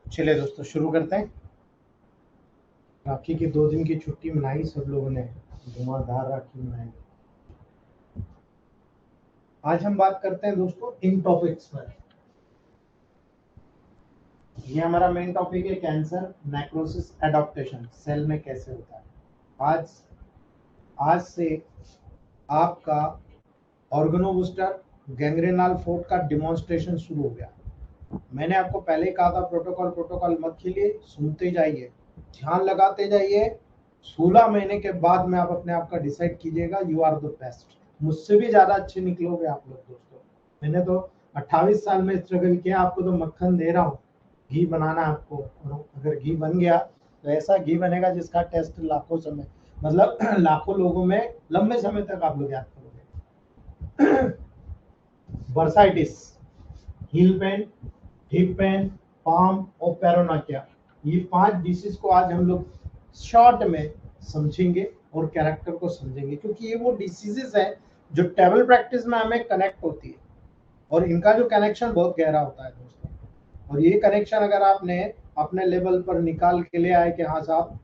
चलिए दोस्तों शुरू करते हैं। राखी की 2 दिन की छुट्टी मनाई सब लोगों ने, धुआंधार राखी मनाई। आज हम बात करते हैं दोस्तों इन टॉपिक्स पर। ये हमारा मेन टॉपिक है कैंसर, नेक्रोसिस, एडॉप्टेशन, सेल में कैसे होता है। आज से आपका ऑर्गेनोबूस्टर गैंग्रेनल फोर्ट का डिमॉन्स्ट्रेशन शुरू हो गया। मैंने आपको पहले ही कहा था प्रोटोकॉल मत खेलिए, सुनते जाइए, ध्यान लगाते जाइए। 16 महीने के बाद में आप अपने आप का डिसाइड कीजिएगा, यू आर द बेस्ट। मुझसे भी ज्यादा अच्छे निकलोगे आप लोग दोस्तों। मैंने तो 28 साल में स्ट्रगल किया, आपको तो मक्खन दे रहा हूँ। घी बनाना आपको, अगर घी बन गया तो ऐसा घी बनेगा जिसका टेस्ट लाखों समय मतलब लाखों लोगों में लंबे समय तक आप लोग याद करोगे। Bursitis, heel pain, hip pain, palm और पेरोनाकिया, ये 5 डिसीज को आज हम लोग शॉर्ट में समझेंगे और कैरेक्टर को समझेंगे, क्योंकि ये वो डिसीजेस है जो टेबल प्रैक्टिस में हमें कनेक्ट होती है और इनका जो कनेक्शन बहुत गहरा होता है दोस्तों। और ये कनेक्शन अगर आपने अपने लेवल पर निकाल के ले आए कि हाँ साहब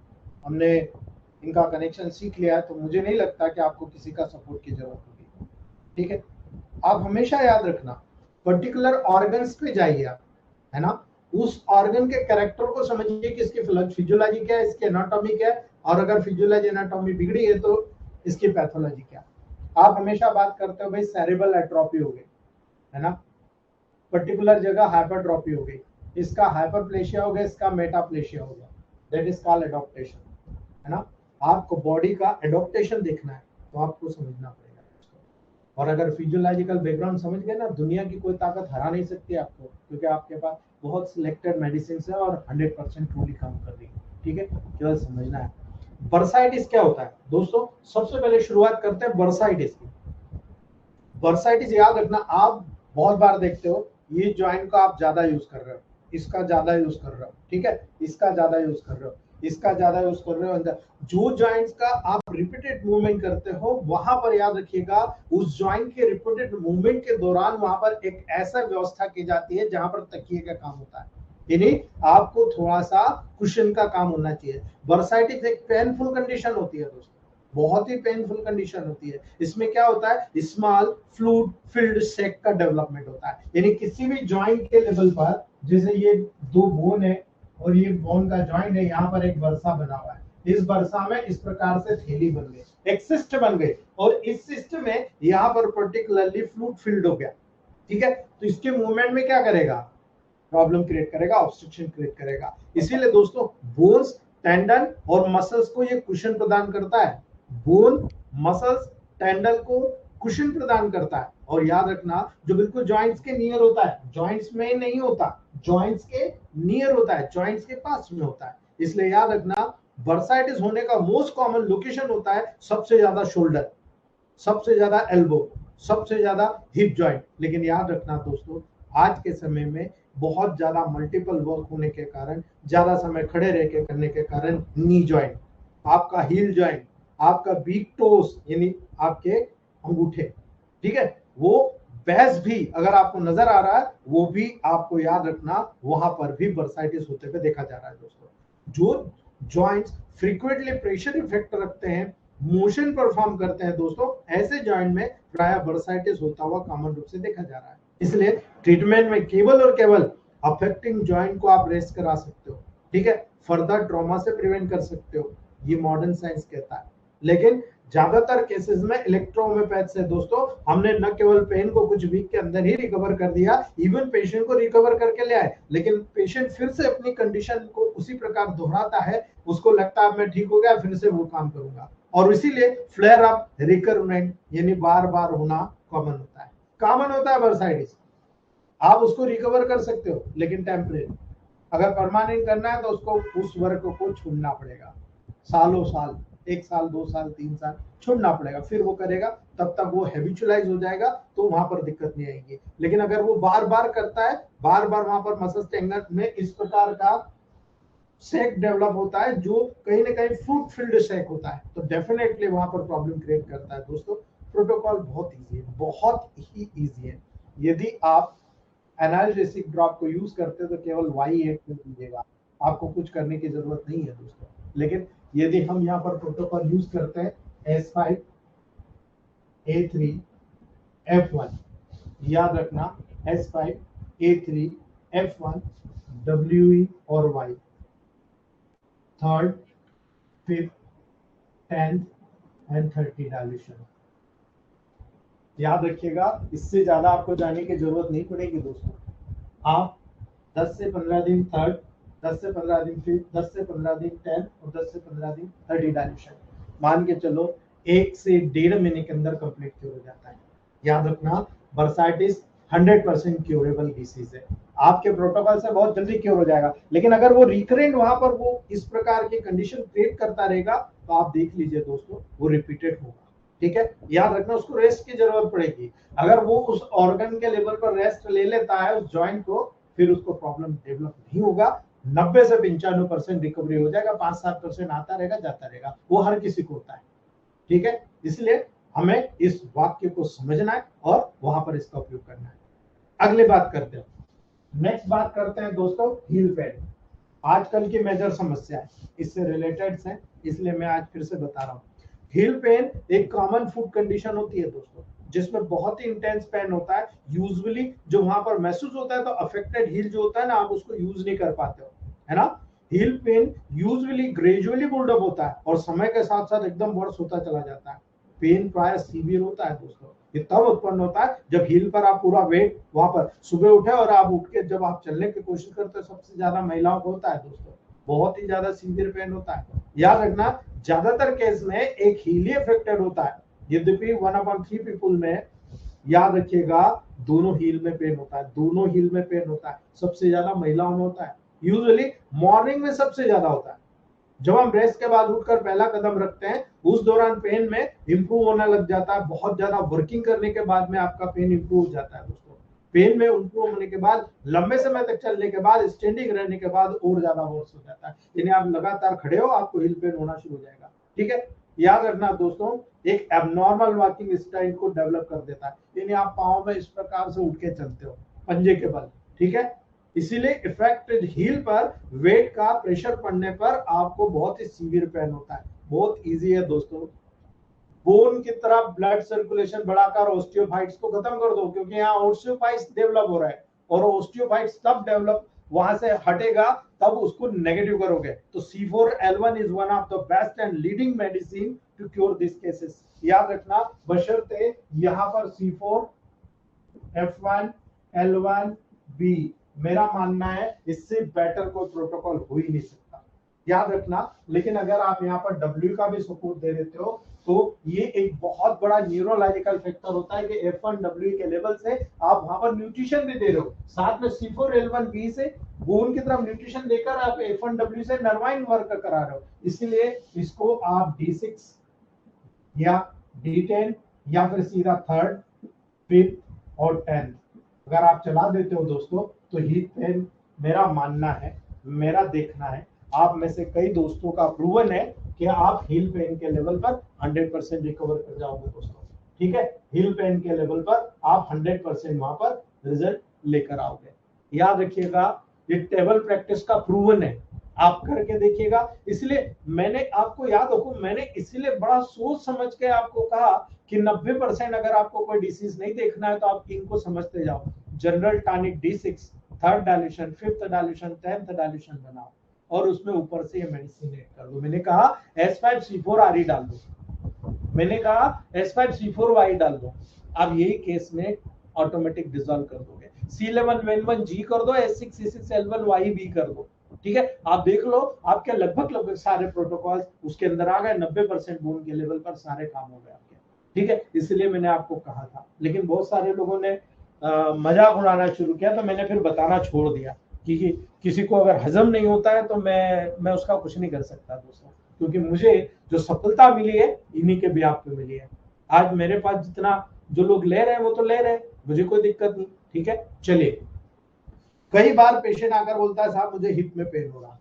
हमने इनका कनेक्शन सीख लिया है, तो मुझे नहीं लगता कि आपको किसी का सपोर्ट की जरूरत होगी। ठीक है, आप हमेशा याद रखना पर्टिकुलर ऑर्गन्स पे जाइए आप, है ना, उस ऑर्गन के कैरेक्टर को समझिए कि इसकी फिजियोलॉजी क्या है, इसकी एनाटॉमी क्या है, और अगर फिजियोलॉजी एनाटॉमी बिगड़ी है तो इसकी पैथोलॉजी क्या है। आप हमेशा बात करते हो भाई सेरेब्रल एट्रोफी हो गई, है ना, पर्टिकुलर जगह हाइपरट्रोफी हो गई, इसका हाइपरप्लेशिया हो गया, इसका मेटाप्लेशिया हो गया, दैट इज कॉल्ड एडॉप्टेशन, है ना। आपको बॉडी का एडॉप्टेशन देखना है तो आपको समझना पड़ेगा। और अगर फिजियोलॉजिकल बैकग्राउंड समझ गए ना, दुनिया की कोई ताकत हरा नहीं सकती आपको, क्योंकि आपके पास बहुत सिलेक्टेड मेडिसिन है और 100% ट्रूली काम कर रही है। ठीक है, केवल समझना है। बर्साइटिस क्या होता है दोस्तों, सबसे पहले शुरुआत करते हैं बर्साइटिस की। बर्साइटिस याद रखना, आप बहुत बार देखते हो ये ज्वाइंट को आप ज्यादा यूज कर रहे हो, इसका ज्यादा यूज कर रहे हो, ठीक है, इसका ज्यादा यूज कर रहे हो, इसका ज्यादा यूज कर रहे हो। अंदर जो ज्वाइंट्स का आप रिपीटेड मूवमेंट करते हो, वहां पर याद रखिएगा उस ज्वाइंट के रिपीटेड मूवमेंट के दौरान वहां पर एक ऐसा व्यवस्था की जाती है जहां पर तकिए का काम होता है, यानी आपको थोड़ा सा कुशन का काम होना चाहिए। बर्साइटिस एक पेनफुल कंडीशन होती है दोस्तों, बहुत ही पेनफुल कंडीशन होती है। इसमें क्या होता है, स्मॉल फ्लूइड फिल्ड सैक का डेवलपमेंट होता है, यानी किसी भी जॉइंट के लेवल पर, जैसे ये 2 बोन है और ये बोन का जॉइंट है, यहाँ पर एक वर्सा बना हुआ है, इस वर्सा में इस प्रकार से थैली बन गई, एक सिस्ट बन गई, और इस सिस्ट में यहाँ पर पर्टिकुलरली फ्लूइड फिल्ड हो गया। ठीक है, तो इसके मूवमेंट में क्या करेगा, प्रॉब्लम क्रिएट करेगा, ऑब्स्ट्रक्शन क्रिएट करेगा। इसीलिए दोस्तों बोन्स, टेंडन और मसल्स को ये कुशन प्रदान करता है। बोन, मसल्स, टेंडन को कुशन प्रदान करता है। और याद रखना जो बिल्कुल जॉइंट्स के नियर होता है, जॉइंट्स में नहीं होता, जॉइंट्स के नियर होता है, जॉइंट्स के पास में होता है। इसलिए याद रखना बर्साइटिस होने का मोस्ट कॉमन लोकेशन होता है सबसे ज्यादा शोल्डर, सबसे ज्यादा एल्बो, सबसे ज्यादा हिप जॉइंट। लेकिन याद रखना दोस्तों आज के समय में बहुत ज्यादा मल्टीपल वर्क होने के कारण, ज्यादा समय खड़े रह के करने के कारण नी जॉइंट, आपका हील जॉइंट, आपका बिग टोस यानी आपके अंगूठे, ठीक है, वो बैस भी अगर आपको नजर आ रहा है, वो भी आपको याद रखना वहां पर भी बर्साइटिस होते हुए देखा जा रहा है दोस्तों। जो जॉइंट्स फ्रीक्वेंटली प्रेशर इफेक्ट रखते हैं, मोशन परफॉर्म करते हैं दोस्तों, ऐसे जॉइंट में प्राय बर्साइटिस होता हुआ कॉमन रूप से देखा जा रहा है। इसलिए ट्रीटमेंट में केवल और केवल अफेक्टिंग जॉइंट को आप रेस्ट करा सकते हो, ठीक है, फर्दर ट्रॉमा से प्रिवेंट कर सकते हो, ये मॉडर्न साइंस कहता है। लेकिन ज्यादातर केसेस में इलेक्ट्रोहोम्योपैथ से दोस्तों हमने न केवल पेन को कुछ वीक के अंदर ही रिकवर कर दिया, इवन पेशेंट को रिकवर करके ले आए, लेकिन पेशेंट फिर से अपनी कंडीशन को उसी प्रकार दोहराता है, उसको लगता है मैं ठीक हो गया, फिर से वो काम करूंगा, और इसीलिए फ्लेयर अप रिकरेंट यानी बार बार होना कॉमन होता है। कॉमन होता है बर्साइटिस, आप उसको रिकवर कर सकते हो लेकिन टेम्परेरी, अगर परमानेंट करना है तो उसको उस वर्क को छोड़ना पड़ेगा, सालों साल, 1 साल 2 साल 3 साल छोड़ना पड़ेगा, फिर वो करेगा, तब तक वो हैबिचुअलाइज हो जाएगा, तो वहां पर दिक्कत नहीं आएगी। लेकिन अगर वो बार बार करता है, बार बार वहां पर मसल टेंगन में इस प्रकार का सेक डेवलप होता है जो कहीं ना कहीं फ्रूट फील्ड सेक होता है, तो डेफिनेटली वहां पर प्रॉब्लम क्रिएट करता है दोस्तों। प्रोटोकॉल बहुत इजी है, बहुत ही इजी है। यदि आप एनाल्जेसिक ड्रॉप को यूज करते हो तो केवल Y8 में दीजिएगा, आपको कुछ करने की जरूरत नहीं है दोस्तों। लेकिन यदि हम यहाँ पर प्रोटोकॉल यूज करते हैं S5 A3 F1, याद रखना S5 A3 F1 WE और Y, third, fifth, 10th and 30 dilution. याद रखिएगा, इससे ज्यादा आपको जाने की जरूरत नहीं पड़ेगी दोस्तों। आप 10 से 15 दिन थर्ड, 10 से 15 दिन फिफ्थ, 10 से 15 दिन 10 और 10 से 15 दिन 30 डायल्यूशन, मान के चलो 1 से 1.5 महीने के अंदर कंप्लीट क्योर हो जाता है। याद रखना, बर्साइटिस 100% क्योरेबल डिसीज है, आपके प्रोटोकॉल से बहुत जल्दी क्योर हो जाएगा, लेकिन अगर वो रिकरेंट वहां पर वो इस प्रकार की कंडीशन क्रिएट करता रहेगा तो आप देख लीजिए दोस्तों, वो रिपीटेड होगा, ठीक है। याद रखना, उसको रेस्ट की जरूरत पड़ेगी, अगर वो उस ऑर्गन के लेवल पर रेस्ट ले लेता है उस जॉइंट को, फिर उसको प्रॉब्लम डेवलप नहीं होगा, 90 से 95% रिकवरी हो जाएगा, 5-7% आता रहेगा जाता रहेगा, वो हर किसी को होता है, ठीक है। इसलिए हमें इस वाक्य को समझना है और वहां पर इसका उपयोग करना है। अगली बात करते हैं, नेक्स्ट बात करते हैं दोस्तों हील पेन, आजकल की मेजर समस्या है, इससे रिलेटेड है, इसलिए मैं आज फिर से बता रहा हूँ। हील पेन एक कॉमन फूड कंडीशन होती है दोस्तों, जिसमें बहुत ही इंटेंस पेन होता है, यूजुअली जो वहां पर महसूस होता है, तो अफेक्टेड हील जो होता है ना, आप उसको यूज नहीं कर पाते हो, है ना। Heel pain usually gradually build up होता है और समय के साथ साथ एकदम वर्स होता चला जाता है। पेन प्राय सीवियर होता है दोस्तों, ये तब उत्पन्न होता है जब हील पर आप पूरा वेट वहां पर सुबह उठे और आप उठ के जब आप चलने की कोशिश करते हो, सबसे ज्यादा महिलाओं को होता है दोस्तों, बहुत ही ज्यादा सीवियर पेन होता है। याद रखना, ज्यादातर केस में एक हील ही अफेक्टेड होता है, यद्यपि 1/3 पीपल में, याद रखिएगा, दोनों हील में पेन होता है, दोनों हील में पेन होता है, सबसे ज्यादा महिलाओं में होता है, यूजुअली मॉर्निंग में सबसे ज्यादा होता है। जब हम रेस्ट के बाद उठकर पहला कदम रखते हैं, उस दौरान पेन में इंप्रूव होने लग जाता है, बहुत ज्यादा वर्किंग करने के बाद में आपका पेन इंप्रूव हो जाता है दोस्तों। पेन में इंप्रूव होने के बाद, लंबे समय तक चलने के बाद, स्टैंडिंग रहने के बाद और ज्यादा वर्स हो जाता है, यानी आप लगातार खड़े हो, आपको हिल पेन होना शुरू हो जाएगा, ठीक है। याद रखना दोस्तों, एक एबनॉर्मल वॉकिंग स्टाइल को डेवलप कर देता है, यानी आप पाँव में इस प्रकार से उठ के चलते हो पंजे के बल, ठीक है। इसीलिए इफेक्टेड हील पर वेट का प्रेशर पड़ने पर आपको बहुत ही सीवियर पेन होता है। बहुत इजी है दोस्तों, बोन की तरफ ब्लड सर्कुलेशन बढ़ाकर ऑस्टियोफाइट्स को खत्म कर दो, क्योंकि यहाँ ऑस्टियोफाइट्स डेवलप हो रहा है, और ऑस्टियोफाइट्स तब डेवलप वहां से हटेगा तब उसको नेगेटिव करोगे। तो C4L1 is one of the best and leading medicine to cure this cases. याद रखना, बशर्ते यहाँ पर C4 F1 L1 B, मेरा मानना है इससे बेटर कोई प्रोटोकॉल हो ही नहीं सकता, याद रखना। लेकिन अगर आप यहाँ पर W का भी सपोर्ट दे देते हो तो ये एक बहुत बड़ा न्यूरोलॉजिकल फैक्टर होता है कि F1W के लेवल से आप वहां पर न्यूट्रिशन भी दे रहे हो, साथ में C4L1B से बोन की तरफ न्यूट्रिशन देकर आप F1W से नर्वाइन वर्क करा रहे हो, इसीलिए इसको आप D6 या D10 या फिर सीधा थर्ड, फिफ्थ और 10th अगर आप चला देते हो दोस्तों, तो हील पेन, मेरा मानना है, मेरा देखना है, आप में से कई दोस्तों का प्रूवन है कि आप हील पेन के लेवल पर 100% रिकवर कर जाओगे दोस्तों। ठीक है, हील पेन के लेवल पर आप 100% वहां पर रिजल्ट लेकर आओगे। याद रखिएगा, ये टेबल प्रैक्टिस का प्रूवन है, आप करके देखिएगा। इसलिए मैंने आपको याद रखो, मैंने इसलिए बड़ा सोच समझ के आपको कहा कि 90% अगर आपको कोई डिसीज नहीं देखना है तो आप इनको समझते जाओ। General tonic D6, third dilution, fifth dilution, 10th dilution बनाओ और उसमें ऊपर से ये मेडिसिन ऐड कर दो। मैंने कहा S5C4RE डाल दो, मैंने कहा S5C4Y डाल दो। अब यही केस में ऑटोमेटिक डिसॉल्व कर दोगे। C11N1G कर दो, S6C6L1YB कर दो। ठीक है, आप देख लो आपके लगभग सारे प्रोटोकॉल उसके अंदर आ गए। 90% बोन के लेवल पर सारे काम हो गए आपके। ठीक है, इसलिए मैंने आपको कहा था, लेकिन बहुत सारे लोगों ने मजाक उड़ाना शुरू किया तो मैंने फिर बताना छोड़ दिया कि किसी को अगर हजम नहीं होता है तो मैं उसका कुछ नहीं कर सकता दोस्तों, क्योंकि मुझे जो सफलता मिली है इन्हीं के बिहाफ पे मिली है। आज मेरे पास जितना जो लोग ले रहे हैं वो तो ले रहे हैं, मुझे कोई दिक्कत नहीं। ठीक है, चलिए। कई बार पेशेंट आकर बोलता है साहब मुझे हिप में पेन हो रहा।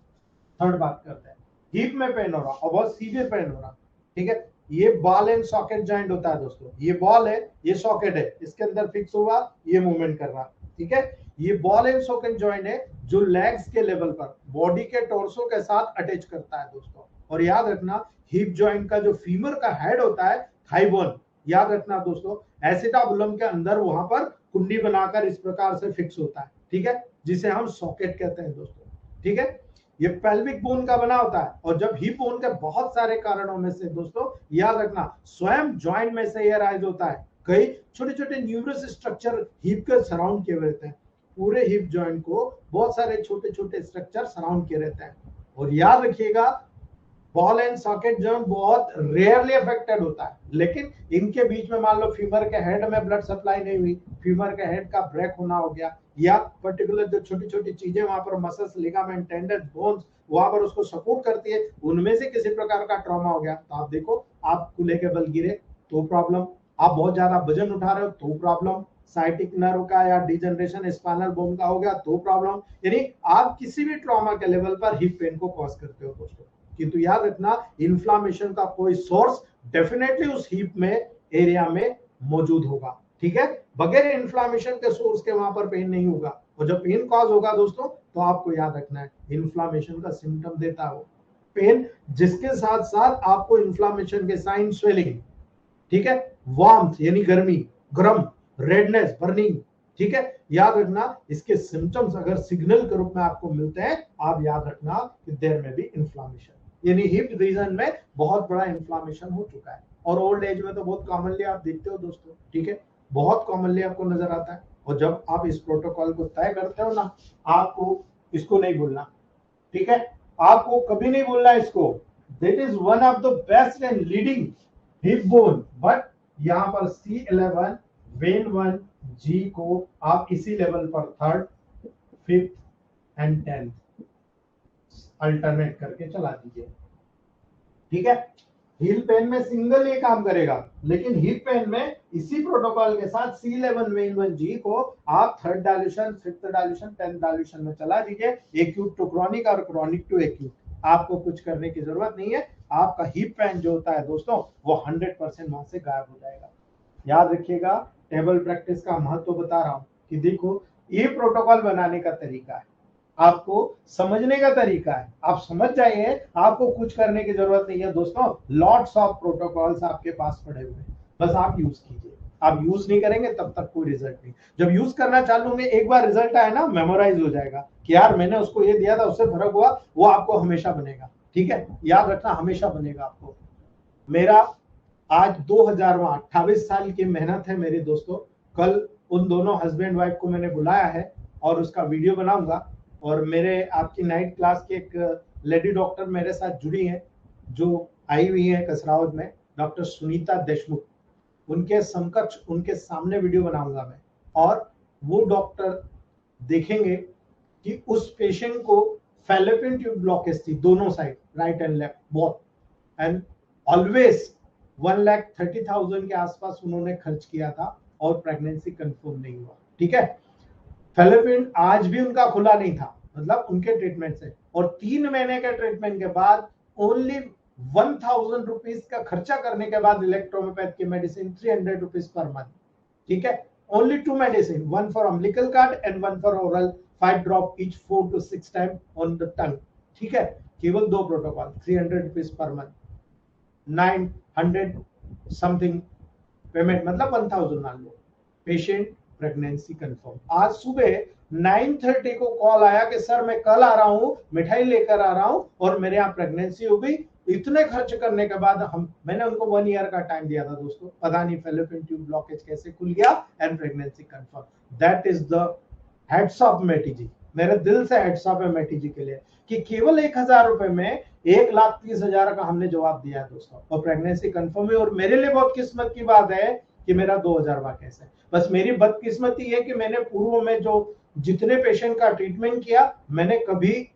थर्ड बात करते हैं, हिप में पेन हो रहा और बहुत सीवियर पेन हो रहा। ठीक है, ये बॉल एंड सॉकेट जॉइंट होता है दोस्तों। ये बॉल है, ये सॉकेट है, इसके अंदर फिक्स हुआ, ये मूवमेंट कर रहा। ठीक है, ये बॉल एंड सॉकेट जॉइंट है जो लेग्स के लेवल पर बॉडी के टॉर्सो के साथ अटैच करता है दोस्तों। और याद रखना, हिप जॉइंट का जो फीमर का हेड होता है थाई बोन, याद रखना दोस्तों, एसिटाबुलम के अंदर वहां पर कुंडी बनाकर इस प्रकार से फिक्स होता है। ठीक है, जिसे हम सॉकेट कहते हैं दोस्तों। ठीक है, ये पेल्विक बोन का बना होता है। और जब हिप बोन के बहुत सारे कारणों में से दोस्तों याद रखना, स्वयं जॉइंट में से ये राइज होता है। कई छोटे छोटे न्यूरस स्ट्रक्चर हिप के सराउंड किए रहते हैं। पूरे हिप जॉइंट को बहुत सारे छोटे छोटे स्ट्रक्चर सराउंड किए रहते हैं। और याद रखिएगा, बॉल एंड सॉकेट जॉइंट बहुत रेयरली अफेक्टेड होता है, लेकिन इनके बीच में मान लो फीमर के हेड में ब्लड सप्लाई नहीं हुई, फीमर के हेड का ब्रेक होना हो गया, या पर्टिकुलर जो छोटी छोटी चीजें वहां पर मसल्स, लिगामेंट, टेंडन, बोन्स वहां पर उसको सपोर्ट करती है, उनमें से किसी प्रकार का ट्रॉमा हो गया तो आप देखो, आप कूल्हे के बल गिरे तो प्रॉब्लम, आप बहुत ज्यादा वजन उठा रहे हो तो प्रॉब्लम, साइटिक नर्व का या डिजनरेशन स्पाइनल बोन का हो गया तो प्रॉब्लम। यानी आप किसी भी ट्रॉमा के लेवल पर हिप पेन को कॉज करते हो दोस्तों। किंतु याद रखना, इन्फ्लामेशन का कोई सोर्स डेफिनेटली उस हिप में एरिया में मौजूद होगा। ठीक है, बगैर इन्फ्लामेशन के सोर्स के वहां पर पेन नहीं होगा। और जब पेन कॉज होगा दोस्तों तो आपको याद रखना है, इन्फ्लामेशन का सिम्टम देता हो पेन, जिसके साथ साथ आपको इन्फ्लामेशन के साइन, स्वेलिंग, ठीक है, वार्मथ यानी गर्मी, गरम, रेडनेस, बर्निंग। ठीक है, याद रखना, इसके सिम्टम्स अगर सिग्नल के रूप में आपको मिलते हैं, आप याद रखना कि देयर में भी इन्फ्लामेशन, यानी हिप रीजन में बहुत बड़ा इन्फ्लामेशन हो चुका है। और ओल्ड एज में तो बहुत कॉमनली आप देखते हो दोस्तों। ठीक है, बहुत कॉमनली आपको नजर आता है। और जब आप इस प्रोटोकॉल को तय करते हो ना, आपको इसको नहीं भूलना। ठीक है, आपको कभी नहीं भूलना इसको। That is one of the best and leading hip bone. But यहाँ पर C11 वेन 1 G को आप इसी लेवल पर third, fifth and 10th alternate करके चला दीजिए। ठीक है, हील पेन में सिंगल ये काम करेगा, लेकिन हिप पेन में इसी प्रोटोकॉल के साथ C11 वेन 1 G को आप third dilution, fifth dilution, 10th dilution में चला दीजिए। एक्यूट टू क्रॉनिक और क्रॉनिक टू एक्यूट, आपको कुछ करने की जरूरत नहीं है। आपका हिप पेन जो होता है दोस्तों वो 100% वहां से गायब हो जाएगा। याद रखिएगा, टेबल प्रैक्टिस का महत्व बता रहा हूं कि देखो, ये प्रोटोकॉल बनाने का तरीका है, आपको समझने का तरीका है, आप समझ जाइए, आपको कुछ करने की जरूरत नहीं है दोस्तों। लॉट्स ऑफ प्रोटोकॉल्स आपके पास पड़े हुए हैं, बस आप यूज कीजिए। आप यूज नहीं करेंगे तब तक कोई रिजल्ट नहीं। जब यूज करना चालू में एक बार रिजल्ट आया ना, मेमोराइज हो जाएगा कि यार मैंने उसको ये दिया था, उससे फर्क हुआ, वो आपको हमेशा बनेगा। ठीक है, याद रखना, हमेशा बनेगा आपको। मेरा आज 28 साल की मेहनत है मेरे दोस्तों। कल उन दोनों हस्बैंड वाइफ को मैंने बुलाया है और उसका वीडियो बनाऊंगा। और मेरे आपकी नाइट क्लास के एक लेडी डॉक्टर मेरे साथ जुड़ी हैं, जो आई हुई है कसरावत में, डॉक्टर सुनीता देशमुख। उनके समकक्ष, उनके सामने वीडियो बनाऊंगा मैं, और वो डॉक्टर देखेंगे कि उस पेशेंट को फैलोपियन ट्यूब ब्लॉकेज थी दोनों side, right and left both, and always 1,30,000 के आसपास उन्होंने खर्च किया था और प्रेगनेंसी कंफर्म नहीं हुआ। ठीक है, फैलोपियन आज भी उनका खुला नहीं था, मतलब उनके ट्रीटमेंट से। और 3 महीने के ट्रीटमेंट के बाद ओनली ₹1000 का खर्चा करने के बाद इलेक्ट्रोहोम्योपैथ की मेडिसिन ₹300 पर मंथ, ठीक है। Only 2 medicine, one for umbilical card and one for oral, 5 drop each 4 to 6 time on the tongue, ठीक है। केवल 2 protocol, ₹300 per month, 900 something payment, मतलब 1000 मान लो। Patient pregnancy confirm. आज सुबह 9:30 को कॉल आया कि सर मैं कल आ रहा हूँ, मिठाई लेकर आ रहा हूँ और मेरे यहाँ प्रेगनेंसी हो गई। इतने खर्च करने के बाद मैंने उनको 1 ईयर का टाइम दिया था दोस्तों, पता नहीं फैलोपियन ट्यूब ब्लॉकेज कैसे खुल गया and pregnancy confirm. That is the heads off Meti ji, मेरे दिल से हेड्स ऑफ है मेटी जी के लिए कि केवल 1000 रुपए में 1,30,000 का हमने जवाब दिया है दोस्तों, और प्रेगनेंसी कंफर्म है। और मेरे लिए बहुत किस्मत की बात है कि मेरा 2000 केस है। बस मेरी बदकिस्मती है कि मैंने पूर्व में जो जितने पेशेंट का ट्रीटमेंट किया, मैंने कभी,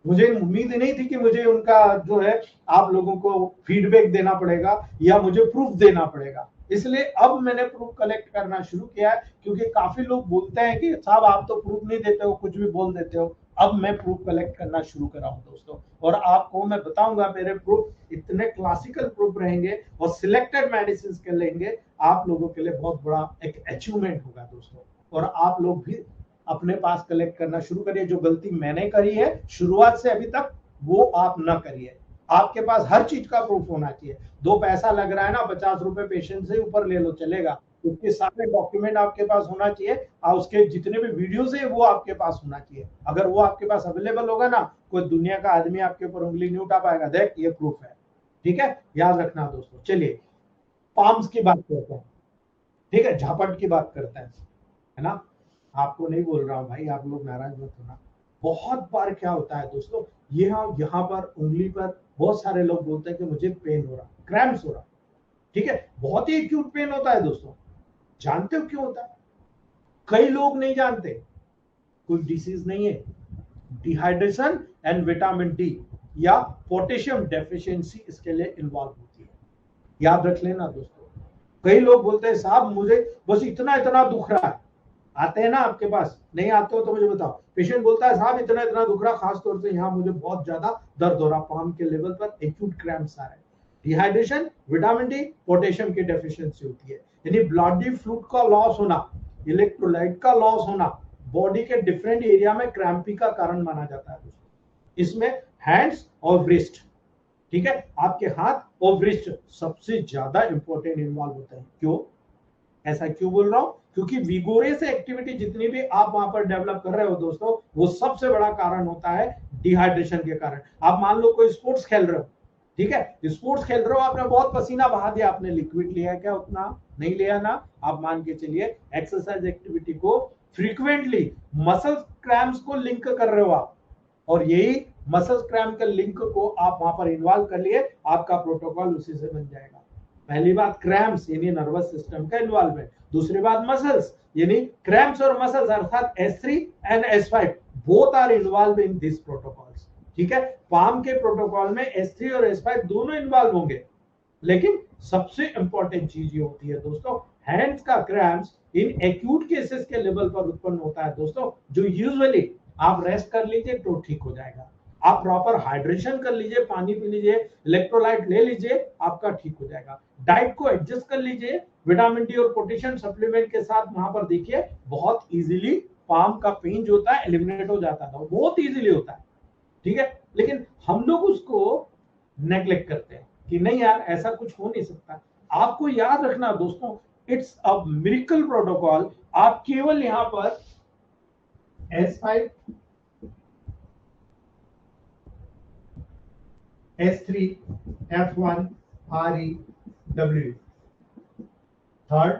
मुझे उम्मीद नहीं थी कि मुझे उनका जो है आप लोगों को फीडबैक देना पड़ेगा या मुझे प्रूफ देना पड़ेगा। इसलिए अब मैंने प्रूफ कलेक्ट करना शुरू किया है, क्योंकि काफी लोग बोलते हैं कि साहब आप तो प्रूफ नहीं देते हो, कुछ भी बोल देते हो। अब मैं प्रूफ कलेक्ट करना शुरू करा हूं दोस्तों, और आपको मैं बताऊंगा मेरे प्रूफ इतने क्लासिकल प्रूफ रहेंगे और सिलेक्टेड मेडिसिन के लेंगे, आप लोगों के लिए बहुत बड़ा एक अचीवमेंट होगा दोस्तों। और आप लोग भी अपने पास कलेक्ट करना शुरू करिए। जो गलती मैंने करी है शुरुआत से अभी तक, वो आप न करिए। आपके पास हर चीज का प्रूफ होना चाहिए। 2 पैसा लग रहा है ना, ₹50 पेशेंट से ऊपर ले लो चलेगा, उसके सारे डॉक्यूमेंट आपके पास होना चाहिए, और उसके जितने भी वीडियोस है वो आपके पास होना चाहिए। अगर वो आपके पास अवेलेबल होगा ना, कोई दुनिया का आदमी आपके ऊपर उंगली नहीं उठा पाएगा, देख ये प्रूफ है, ठीक है। याद रखना दोस्तों। चलिए पाम्स की बात करते हैं, ठीक है, झापट की बात करते हैं, है ना। आपको नहीं बोल रहा हूं भाई, आप लोग नाराज मत होना। बहुत बार क्या होता है दोस्तों, ये यहाँ पर उंगली पर बहुत सारे लोग बोलते हैं कि मुझे पेन हो रहा, क्रैम्प्स हो रहा, ठीक है। बहुत ही एक्यूट पेन होता है दोस्तों। जानते हो क्यों होता है? कई लोग नहीं जानते, कोई डिसीज नहीं है, डिहाइड्रेशन एंड विटामिन डी या पोटेशियम डेफिशिएंसी इसके लिए इन्वॉल्व होती है। याद रख लेना दोस्तों। कई लोग बोलते हैं साहब मुझे बस इतना इतना दुख रहा है, आते हैं ना आपके पास, नहीं आते हो तो मुझे बताओ। पेशेंट बोलता है साहब इतना इतना दुख रहा, खास तौर से यहाँ मुझे बहुत ज्यादा दर्द हो रहा, पाम के लेवल पर एक्यूट क्रैम्प्स आ रहे हैं। डिहाइड्रेशन, विटामिन डी, पोटेशियम की डेफिशिएंसी होती है, यानी ब्लडी फ्लूइड का लॉस होना, इलेक्ट्रोलाइट का लॉस होना, बॉडी के डिफरेंट एरिया में क्रैम्पी का कारण माना जाता है। इसमें हैंड्स और व्रिस्ट, ठीक है, आपके हाथ और व्रिस्ट सबसे ज्यादा इंपॉर्टेंट इन्वॉल्व होते हैं। क्यों, ऐसा क्यों बोल रहा हूं? क्योंकि विगोरियस एक्टिविटी जितनी भी आप वहां पर डेवलप कर रहे हो दोस्तों, वो सबसे बड़ा कारण होता है डिहाइड्रेशन के कारण। आप मान लो कोई स्पोर्ट्स खेल रहे हो, ठीक है, स्पोर्ट्स खेल रहे हो, आपने बहुत पसीना बहा दिया, आपने लिक्विड लिया क्या? उतना नहीं लिया ना। आप मान के चलिए एक्सरसाइज एक्टिविटी को फ्रीक्वेंटली मसल क्रैम्प्स को लिंक कर रहे हो आप, और यही मसल क्रैम्प के लिंक को आप वहां पर इन्वॉल्व कर लिए, आपका प्रोटोकॉल उसी से बन जाएगा। पहली बात क्रैम्प्स यानी नर्वस सिस्टम का इन्वॉल्वमेंट, दूसरी बात मसल्स यानी क्रैम्प्स और मसल्स अर्थात S3 and S5 both are involve in this protocols, ठीक है। पाम के प्रोटोकॉल में S3 और S5 दोनों इन्वॉल्व होंगे, लेकिन सबसे इंपॉर्टेंट चीज ये होती है दोस्तों, हैंड्स का क्रैम्प्स इन एक्यूट केसेस के लेवल पर उत्पन्न होता है दोस्तों, जो यूजुअली आप रेस्ट कर लीजिए तो ठीक हो जाएगा। आप प्रॉपर हाइड्रेशन कर लीजिए, पानी पी लीजिए, इलेक्ट्रोलाइट ले लीजिए, आपका ठीक हो जाएगा। डाइट को एडजस्ट कर लीजिए, विटामिन डी और पोटेशियम सप्लीमेंट के साथ वहां पर देखिए बहुत इजीली पाम का पेन जो होता है एलिमिनेट हो जाता है, बहुत इजीली होता है, ठीक है। लेकिन हम लोग उसको नेग्लेक्ट करते हैं कि नहीं यार ऐसा कुछ हो नहीं सकता। आपको याद रखना दोस्तों, इट्स अ मिरेकल प्रोटोकॉल। आप केवल यहां पर S5, S3, F1, RE, W, third,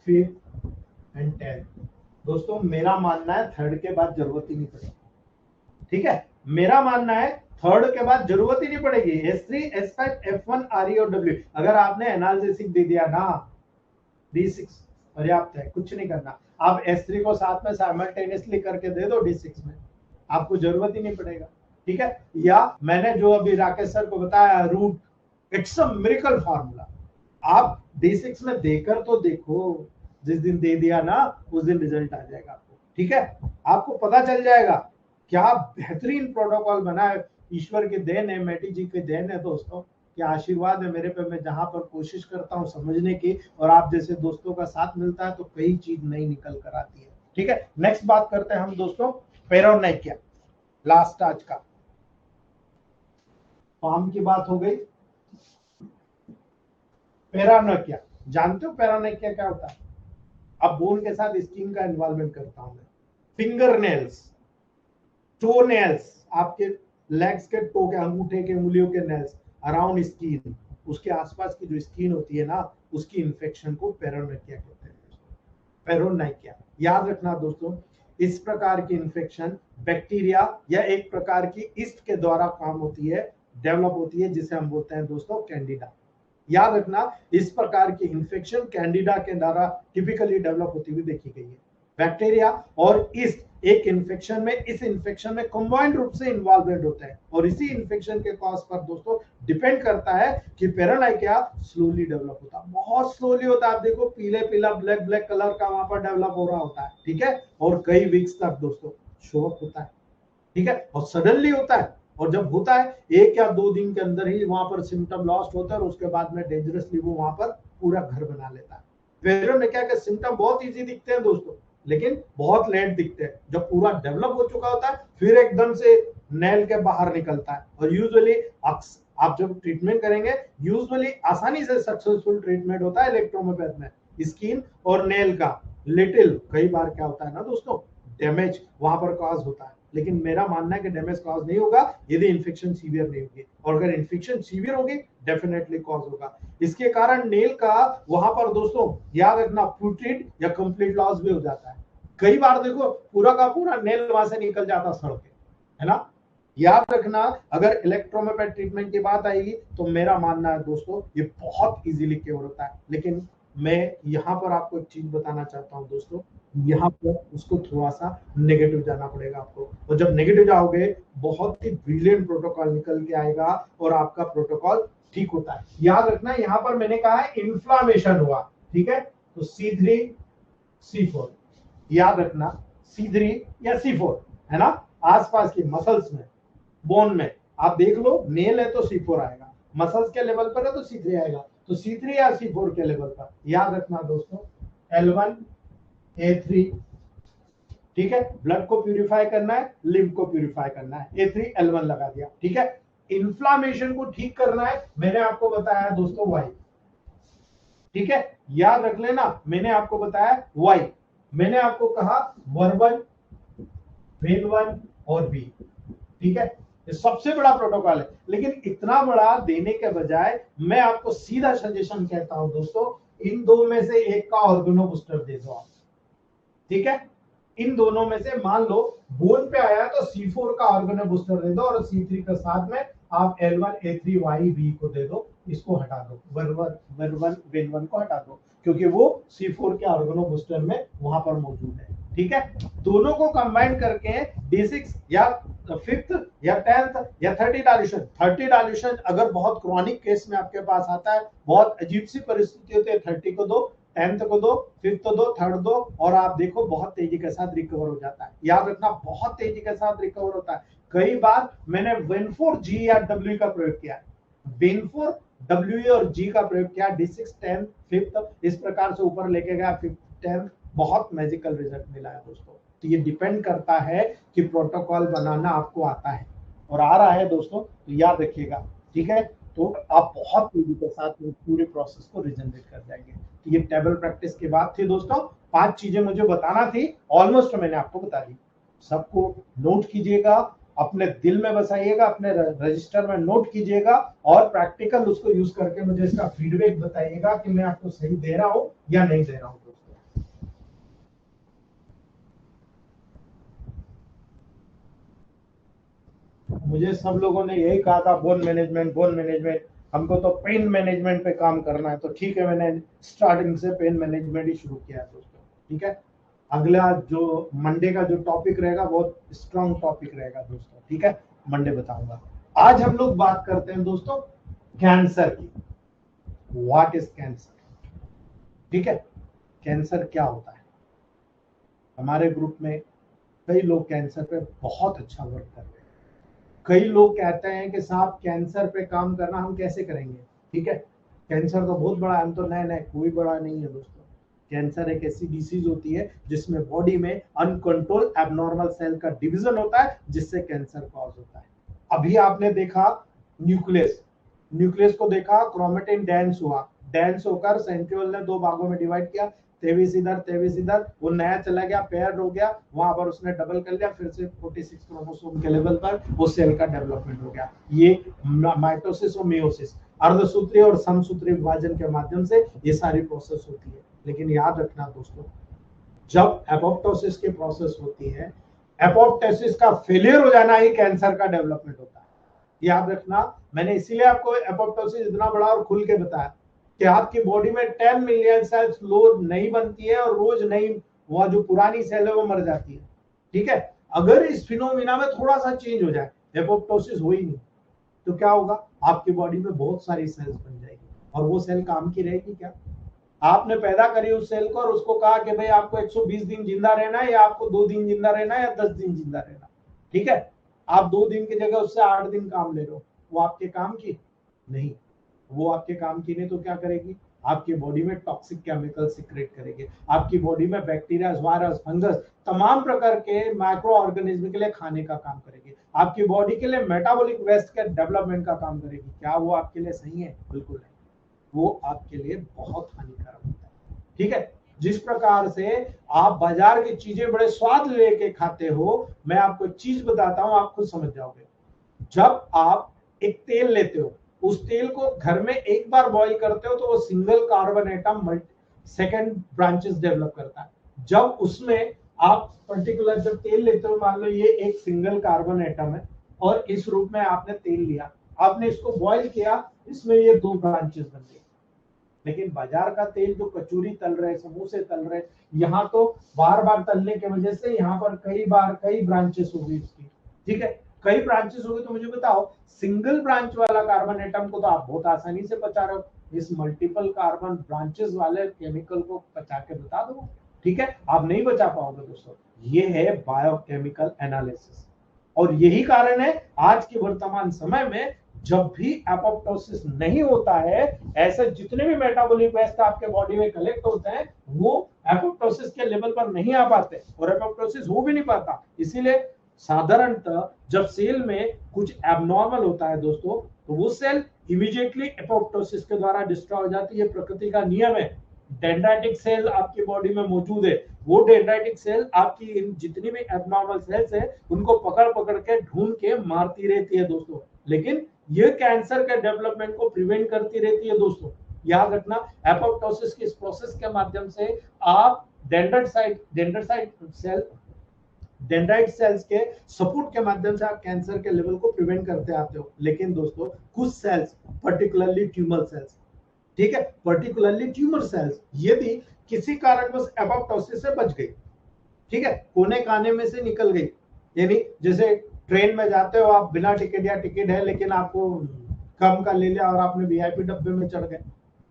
fifth and 10th। दोस्तों मेरा मानना है थर्ड के बाद जरूरत ही नहीं पड़ेगी, ठीक है। मेरा मानना है थर्ड के बाद जरूरत ही नहीं पड़ेगी। S3, S5, F1, RE और W। अगर आपने एनालिसिस दे दिया ना, D6 पर्याप्त है, कुछ नहीं करना। आप S3 को साथ में साइमल्टेनियसली करके दे दो D6 में, आपको जरूरत ही नहीं पड़ेगा, ठीक है। या मैंने जो अभी राकेश सर को बताया root, it's a miracle formula. आप D6 में देकर तो देखो, जिस दिन दे दिया ना उस दिन रिजल्ट आ जाएगा आपको, ठीक है। आपको पता चल जाएगा क्या बेहतरीन प्रोटोकॉल बना है। ईश्वर की देन है, मैटी जी की देन है दोस्तों, कि आशीर्वाद है मेरे पे। मैं जहां पर कोशिश करता हूँ समझने की और आप जैसे दोस्तों का साथ मिलता है तो कई चीज नई निकल कर आती है। ठीक है, नेक्स्ट बात करते हैं हम दोस्तों पेरोनेकिया, लास्ट आज का। फॉर्म की बात हो गई। पेरानेकिया, जानते हो पेरानेकिया क्या होता है? अब बोन के साथ स्किन का इन्वॉल्वमेंट करता हूं मैं। फिंगर नेल्स, टो नेल्स, आपके लेग्स के टो के, अंगूठे के, उंगलियों के नेल्स अराउंड स्किन, उसके आसपास की जो स्किन होती है ना, उसकी इंफेक्शन को पेरोनेकिया कहते हैं। पेरोनेकिया याद रखना दोस्तों, इस प्रकार की इंफेक्शन बैक्टीरिया या एक प्रकार की ईस्ट के द्वारा काम होती है, डेवलप होती है, जिसे हम बोलते हैं दोस्तों कैंडिडा। याद रखना, इस प्रकार की इंफेक्शन कैंडिडा के द्वारा टिपिकली डेवलप होती हुई देखी गई है। बैक्टीरिया और ईस्ट एक इन्फेक्शन में, इस इन्फेक्शन में कंबाइंड रूप से इन्वॉल्वमेंट होता है और इसी इन्फेक्शन के कॉज पर दोस्तों डिपेंड करता है कि पेरानाइकिया स्लोली डेवलप होता है, बहुत स्लोली होता है। आप देखो पीले पीला ब्लैक ब्लैक कलर का वहां पर डेवलप हो रहा होता है, ठीक है, और कई वीक्स तक दोस्तों शो अप होता है, ठीक है, और सडनली होता है। और जब होता है 1 या 2 दिन के अंदर ही वहां पर सिम्टम लॉस्ट होता है और उसके बाद में डेंजरसली वो वहां पर पूरा घर बना लेता है। पेरोनेकिया के सिम्टम बहुत इजी दिखते हैं दोस्तों, लेकिन बहुत लेट दिखते हैं। जब पूरा डेवलप हो चुका होता है फिर एकदम से नेल के बाहर निकलता है और यूजुअली आप जब ट्रीटमेंट करेंगे, यूजुअली आसानी से सक्सेसफुल ट्रीटमेंट होता है इलेक्ट्रोमेपैथ में स्किन और नेल का। लिटिल कई बार क्या होता है ना दोस्तों, डैमेज वहां पर कॉज होता है, लेकिन मेरा मानना है कि डैमेज कॉज नहीं होगा यदि इन्फेक्शन सीवियर नहीं होगी, और अगर इन्फेक्शन सीवियर होगी डेफिनेटली कॉज होगा। इसके कारण नेल का वहां पर दोस्तों याद रखना प्यूट्रिड या कंप्लीट लॉस भी हो जाता है। कई बार देखो पूरा का पूरा नेल वहां से निकल जाता सड़ के, है ना। याद रखना, अगर इलेक्ट्रोमेपैथ ट्रीटमेंट की बात आएगी तो मेरा मानना है दोस्तों ये बहुत इजीली क्योर होता है। लेकिन मैं यहाँ पर आपको एक चीज बताना चाहता हूँ दोस्तों, यहाँ पर उसको थोड़ा सा नेगेटिव जाना पड़ेगा आपको, और जब नेगेटिव जाओगे बहुत ही ब्रिलियंट प्रोटोकॉल निकल के आएगा और आपका प्रोटोकॉल ठीक होता है। याद रखना, यहाँ पर मैंने कहा है इन्फ्लामेशन हुआ, ठीक है, तो C3 C4 याद रखना, C3 या C4, है ना, आसपास की मसल्स में, बोन में आप देख लो, नेल है तो C4 आएगा, मसल्स के लेवल पर है तो C3 आएगा, तो C3 या C4 के लेवल पर याद रखना दोस्तों L1 A3, ठीक है, ब्लड को प्यूरिफाई करना है, लिम्फ को प्यूरिफाई करना है, A3 L1 लगा दिया, ठीक है। इन्फ्लामेशन को ठीक करना है, मैंने आपको बताया दोस्तों वाई, ठीक है, याद रख लेना, मैंने आपको बताया वाई, मैंने आपको कहा वर्बल, वेन 1 और बी, ठीक है, ये सबसे बड़ा प्रोटोकॉल है। लेकिन इतना बड़ा देने के बजाय मैं आपको सीधा सजेशन कहता हूं दोस्तों, इन दो में से एक का ऑर्गेनो बूस्टर दे दो आप, ठीक है। इन दोनों में से मान लो बोन पे आया तो C4 का ऑर्गेनो बूस्टर दे दो और C3 के साथ में आप L1 A3 Y B को दे दो, इसको हटा दो, वेन वन को हटा दो, क्योंकि वो C4 के ऑर्गेनो बूस्टर में वहां पर मौजूद है, ठीक है। दोनों को कंबाइन करके D6 या 5th या 10th या 30 डायल्यूशन अगर बहुत क्रॉनिक केस में आपके पास आता है, बहुत अजीब सी परिस्थिति होती है, 30 को दो, 10th को दो, 5th दो, 3rd दो, और आप देखो बहुत तेजी के साथ रिकवर हो जाता है। याद रखना, बहुत तेजी के साथ रिकवर होता है। कई बार मैंने वेनफोर जी या डब्ल्यू का प्रयोग किया, वेनफोर डब्ल्यू और जी का प्रयोग किया, D6 10 5th इस प्रकार से ऊपर लेके गया, 5th 10th, बहुत मैजिकल रिजल्ट मिला है दोस्तों। तो ये डिपेंड करता है कि प्रोटोकॉल बनाना आपको आता है और आ रहा है दोस्तों, तो याद रखिएगा, ठीक है। तो आप बहुत तेजी के साथ पूरे प्रोसेस को रिजनरेट कर जाएंगे। तो ये टेबल प्रैक्टिस की बात थी दोस्तों, 5 चीजें मुझे बताना थी, ऑलमोस्ट मैंने आपको बता दी। सबको नोट कीजिएगा, अपने दिल में बसाइएगा, अपने रजिस्टर में नोट कीजिएगा और प्रैक्टिकल उसको यूज करके मुझे इसका फीडबैक बताइएगा कि मैं आपको सही दे रहा हूं या नहीं दे रहा हूं दोस्तों। मुझे सब लोगों ने यही कहा था बोन मैनेजमेंट, बोन मैनेजमेंट, हमको तो पेन मैनेजमेंट पे काम करना है, तो ठीक है, मैंने स्टार्टिंग से पेन मैनेजमेंट ही शुरू किया है दोस्तों, ठीक है। अगला जो मंडे का जो टॉपिक रहेगा बहुत स्ट्रॉन्ग टॉपिक रहेगा दोस्तों, ठीक है, मंडे बताऊंगा। आज हम लोग बात करते हैं दोस्तों कैंसर की। व्हाट इज कैंसर, ठीक है, कैंसर क्या होता है। हमारे ग्रुप में कई लोग कैंसर पे बहुत अच्छा वर्क कर रहे हैं, कई लोग कहते हैं कि साहब कैंसर पे काम करना हम कैसे करेंगे, ठीक है, कैंसर तो बहुत बड़ा है, हम तो नए नए, कोई बड़ा नहीं है दोस्तों। कैंसर एक ऐसी डिसीज होती है जिसमें बॉडी में अनकंट्रोल एबनॉर्मल सेल का डिवीजन होता है जिससे कैंसर कॉज होता है। अभी आपने देखा न्यूक्लियस, न्यूक्लियस को देखा, क्रोमेटिन डेंस हुआ, डेंस होकर सेंट्रियोल ने दो भागों में डिवाइड किया, 23 इधर, वो नया चला गया, पेयर हो गया, वहां पर उसने डबल कर लिया, फिर से 46 क्रोमोसोम के लेवल पर वो सेल का डेवलपमेंट हो गया। ये माइटोसिस और मेयोसिस, अर्धसूत्रीय और समसूत्रीय विभाजन के माध्यम से ये सारी प्रोसेस होती है। लेकिन याद रखना दोस्तों, जब एपोप्टोसिस की प्रोसेस होती है, एपोप्टोसिस का फेलियर हो जाना ही कैंसर का डेवलपमेंट होता है। याद रखना, मैंने इसीलिए आपको एपोप्टोसिस इतना बड़ा और खुल के बताया कि आपकी बॉडी में 10 मिलियन सेल्स रोज नहीं बनती है और रोज नहीं, वह जो पुरानी सेल है वो मर जाती है, ठीक है। अगर इस फिनोमिना में थोड़ा सा चेंज हो जाए, एपोप्टोसिस हो ही नहीं, तो क्या होगा, आपकी बॉडी में बहुत सारी सेल्स बन जाएगी और वो सेल काम की रहेगी क्या? आपने पैदा करी उस सेल को और उसको कहा कि भाई आपको 120 दिन जिंदा रहना है, या आपको 2 दिन जिंदा रहना है, या 10 दिन जिंदा रहना, ठीक है। आप 2 दिन की जगह उससे 8 दिन काम ले लो, वो आपके काम की नहीं। वो आपके काम की नहीं तो क्या करेगी, आपकी बॉडी में टॉक्सिक केमिकल सिक्रेट करेगी, आपकी बॉडी में बैक्टीरिया, वायरस, फंगस, तमाम प्रकार के माइक्रो ऑर्गेनिज्म के लिए खाने का काम करेगी, आपकी बॉडी के लिए मेटाबॉलिक वेस्ट के डेवलपमेंट का काम करेगी। क्या वो आपके लिए सही है? बिल्कुल नहीं, वो आपके लिए बहुत हानिकारक होता है, ठीक है। जिस प्रकार से आप बाजार की चीजें बड़े स्वाद लेके खाते हो, मैं आपको एक चीज बताता हूं, आप खुद समझ जाओगे। जब आप एक तेल लेते हो, उस तेल को घर में एक बार बॉईल करते हो तो वो single carbon atom second branches develop करता है। जब उसमें आप पर्टिकुलर जब तेल लेते हो, मान लो ये एक सिंगल कार्बन एटम है और इस रूप में आपने तेल लिया, आपने इसको बॉईल किया, इसमें ये 2 ब्रांचेस बन गई। लेकिन बाजार का तेल जो कचौरी तल रहे, समोसे तल रहे, यहाँ तो बार बार तलने की वजह से यहाँ पर कई ब्रांचेस हो गई उसकी, ठीक है, कई ब्रांचेस हो गई। तो मुझे बताओ, सिंगल ब्रांच वाला कार्बन एटम को तो आप बहुत आसानी से पचा रहे हो, इस मल्टीपल कार्बन ब्रांचेस वाले केमिकल को पचा के बता दो, ठीक है, आप नहीं बचा पाओगे दोस्तों। ये है बायोकेमिकल एनालिसिस, और यही कारण है आज के वर्तमान समय में जब भी एपोप्टोसिस नहीं होता है, ऐसे जितने भी मेटाबॉलिक वेस्ट आपके बॉडी में कलेक्ट होते हैं वो एपोप्टोसिस के लेवल पर नहीं आ पाते और एपोप्टोसिस हो भी नहीं पाता। इसीलिए साधारणतः जब सेल में कुछ एबनॉर्मल होता है दोस्तों, तो वो सेल इमीडिएटली एपोप्टोसिस के द्वारा डिस्ट्रॉय हो जाती है। प्रकृति का नियम है। डेंड्राइटिक सेल आपकी बॉडी में मौजूद है, वो डेंड्राइटिक सेल आपकी इन जितनी भी एबनॉर्मल सेल्स है उनको पकड़ पकड़ के ढूंढ के मारती रहती है दोस्तों, लेकिन ये कैंसर के डेवलपमेंट को प्रिवेंट करती रहती है दोस्तों। याद रखना, एपोप्टोसिस की इस प्रोसेस के माध्यम से आप डेंड्राइट सेल्स के सपोर्ट के माध्यम से आप कैंसर के लेवल को प्रिवेंट करते आते हो। लेकिन दोस्तों कुछ सेल्स, पर्टिकुलरली ट्यूमर सेल्स, ठीक है, पर्टिकुलरली ट्यूमर सेल्स यदि किसी कारणवश एपोप्टोसिस से बच गई, ठीक है, कोने काने में से निकल गई, यानी जैसे ट्रेन में जाते हो आप बिना टिकट, या टिकट है लेकिन आपको कम का ले लिया और आपने वीआईपी डब्बे में चढ़ गए,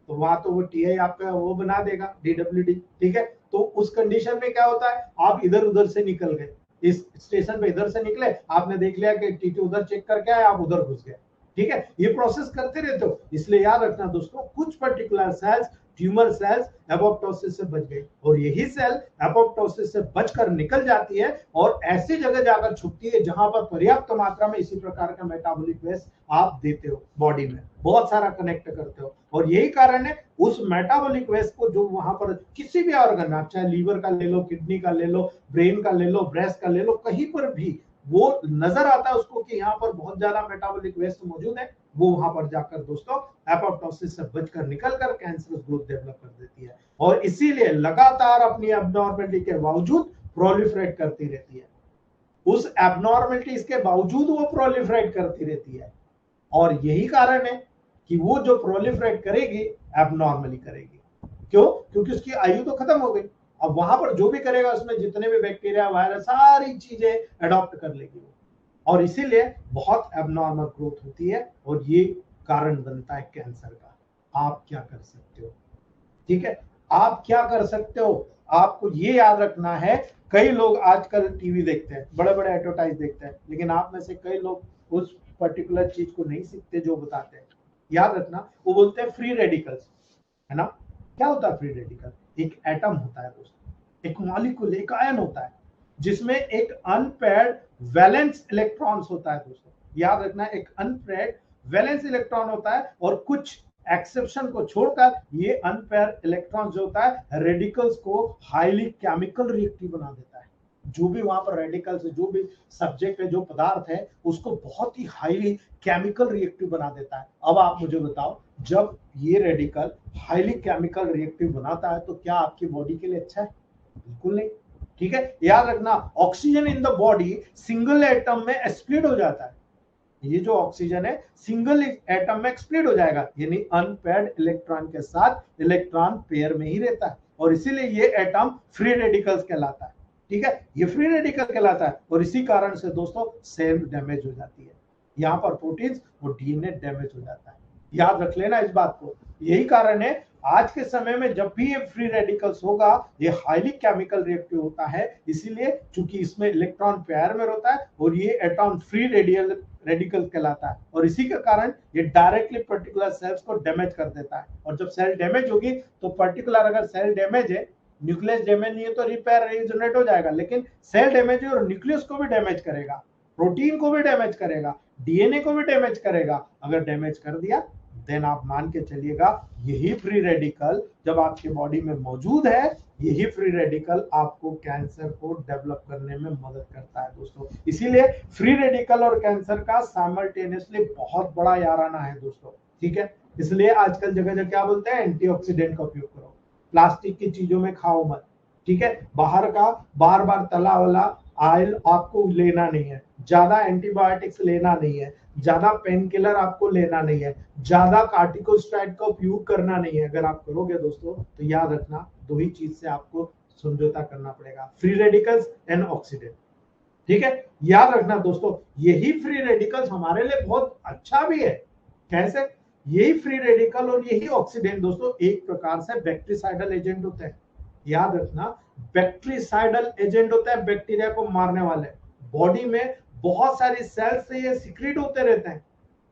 तो वहां तो वो टीआई आपका वो बना देगा, डीडब्ल्यूडी, ठीक है। तो उस कंडीशन में क्या होता है, आप इधर उधर से निकल गए, इस स्टेशन पे इधर से निकले, आपने देख लिया कि टीटी उधर चेक करके आए, आप उधर घुस गए, ठीक है, ये प्रोसेस करते रहते हो। इसलिए याद रखना दोस्तों, कुछ particular cells, tumour cells apoptosis से बच गई और यही सेल एपोप्टोसिस से बचकर निकल जाती है और ऐसी जगह जाकर छुपती है जहां पर पर्याप्त मात्रा में इसी प्रकार का मेटाबॉलिक वेस्ट आप देते हो, बॉडी में बहुत सारा कनेक्ट करते हो, और यही कारण है उस मेटाबॉलिक वेस्ट को जो वहां पर किसी भी ऑर्गन, आप चाहे लीवर का ले लो, किडनी का ले लो, ब्रेन का ले लो, ब्रेस्ट का ले लो, कहीं पर भी वो नजर आता है उसको कि यहाँ पर बहुत ज्यादा मेटाबॉलिक वेस्ट मौजूद है, वो वहां पर जाकर दोस्तों एपोप्टोसिस से बचकर निकलकर कैंसरस ग्रोथ डेवलप कर देती है और इसीलिए लगातार अपनी एबनॉर्मलिटी के बावजूद प्रोलिफरेट करती रहती है। उस एबनॉर्मलिटीज के बावजूद वो प्रोलिफरेट करती रहती है और यही कारण है कि वो जो प्रोलिफरेट करेगी एबनॉर्मली करेगी। क्यों? क्योंकि उसकी आयु तो खत्म हो गई। अब वहां पर जो भी करेगा उसमें जितने भी बैक्टीरिया, वायरस, सारी चीजें अडॉप्ट कर लेगी वो, और इसीलिए बहुत एबनॉर्मल ग्रोथ होती है और ये कारण बनता है कैंसर का। आप क्या कर सकते हो? ठीक है, आप क्या कर सकते हो, आपको ये याद रखना है, कई लोग आजकल टीवी देखते हैं, बड़े बड़े एडवर्टाइज देखते हैं, लेकिन आप में से कई लोग उस पर्टिकुलर चीज को नहीं सीखते जो बताते हैं। याद रखना, वो बोलते हैं फ्री रेडिकल्स, है ना। क्या होता है फ्री रेडिकल? एक एटम होता है दोस्तों, एक मॉलिक्यूल, एक आयन होता है, जिसमें एक अनपेयर्ड वैलेंस इलेक्ट्रॉन्स होता है दोस्तों। याद रखना, एक अनपेयर्ड वैलेंस इलेक्ट्रॉन होता है, और कुछ एक्सेप्शन को छोड़कर ये अनपेयर इलेक्ट्रॉन जो होता है रेडिकल्स को हाईली केमिकल रिएक्टिव बना देता है। जो भी वहां पर रेडिकल्स है, जो भी सब्जेक्ट है, जो पदार्थ है, उसको बहुत ही हाईली केमिकल रिएक्टिव बना देता है। अब आप मुझे बताओ, जब ये रेडिकल हाईली केमिकल रिएक्टिव बनाता है तो क्या आपकी बॉडी के लिए अच्छा है? बिल्कुल नहीं। ठीक है, याद रखना, oxygen in the body single atom में स्प्लिट हो जाता है। ये जो ऑक्सीजन है सिंगल एटम में एक्सप्लिट हो जाएगा, यानी अनपेयर्ड इलेक्ट्रॉन के साथ इलेक्ट्रॉन पेयर में ही रहता है, और इसीलिए ये एटम फ्री रेडिकल्स कहलाता है। ठीक है, ये फ्री रेडिकल कहलाता है, और इसी कारण से दोस्तों सेल डैमेज हो जाती है, यहाँ पर प्रोटीन्स और डीएनए डैमेज हो जाता है। याद रख लेना इस बात को। यही कारण है आज के समय में जब भी ये फ्री रेडिकल्स होगा, ये हाईली केमिकल रिएक्टिव होता है, इसीलिए चूंकि इसमें इलेक्ट्रॉन पेयर में रहता है, और ये एटॉम फ्री रेडिकल कहलाता है, और इसी के कारण ये डायरेक्टली पर्टिकुलर सेल्स को डैमेज कर देता है। और जब सेल डैमेज होगी तो पर्टिकुलर, अगर सेल डैमेज है, न्यूक्लियस डैमेज नहीं है तो रिपेयर रीजनरेट हो जाएगा, लेकिन सेल डैमेज है और न्यूक्लियस को भी डैमेज करेगा, प्रोटीन को भी डैमेज करेगा, डीएनए को भी डैमेज करेगा। अगर डैमेज कर दिया, देन आप मान के चलिएगा यही फ्री रेडिकल जब आपके बॉडी में मौजूद है, यही फ्री रेडिकल आपको कैंसर को डेवलप करने में मदद करता है दोस्तों। इसीलिए फ्री रेडिकल और कैंसर का साइमल्टेनियसली बहुत बड़ा याराना है दोस्तों। ठीक है, इसलिए आजकल जगह जगह क्या बोलते हैं, एंटीऑक्सीडेंट का उपयोग करो, प्लास्टिक की चीजों में खाओ मत। ठीक है, बाहर का बार बार तला वाला ऑयल आपको लेना नहीं है, ज्यादा एंटीबायोटिक्स लेना नहीं है, ज्यादा पेन किलर आपको लेना नहीं है, ज्यादा कार्टिकोस्टेरॉइड का उपयोग करना नहीं है। अगर आप करोगे दोस्तों तो याद रखना, दो ही चीज से आपको समझौता करना पड़ेगा, फ्री रेडिकल्स एंड ऑक्सीडेंट। ठीक है, याद रखना दोस्तों, यही फ्री रेडिकल्स हमारे लिए बहुत अच्छा भी है। कैसे? यही फ्री रेडिकल और यही ऑक्सीडेंट दोस्तों एक प्रकार से बैक्टीरिसाइडल एजेंट होते हैं। याद रखना, बैक्टीरिसाइडल एजेंट होता है, बैक्टीरिया को मारने वाले। बॉडी में बहुत सारी सेल्स से ये सीक्रेट होते रहते हैं।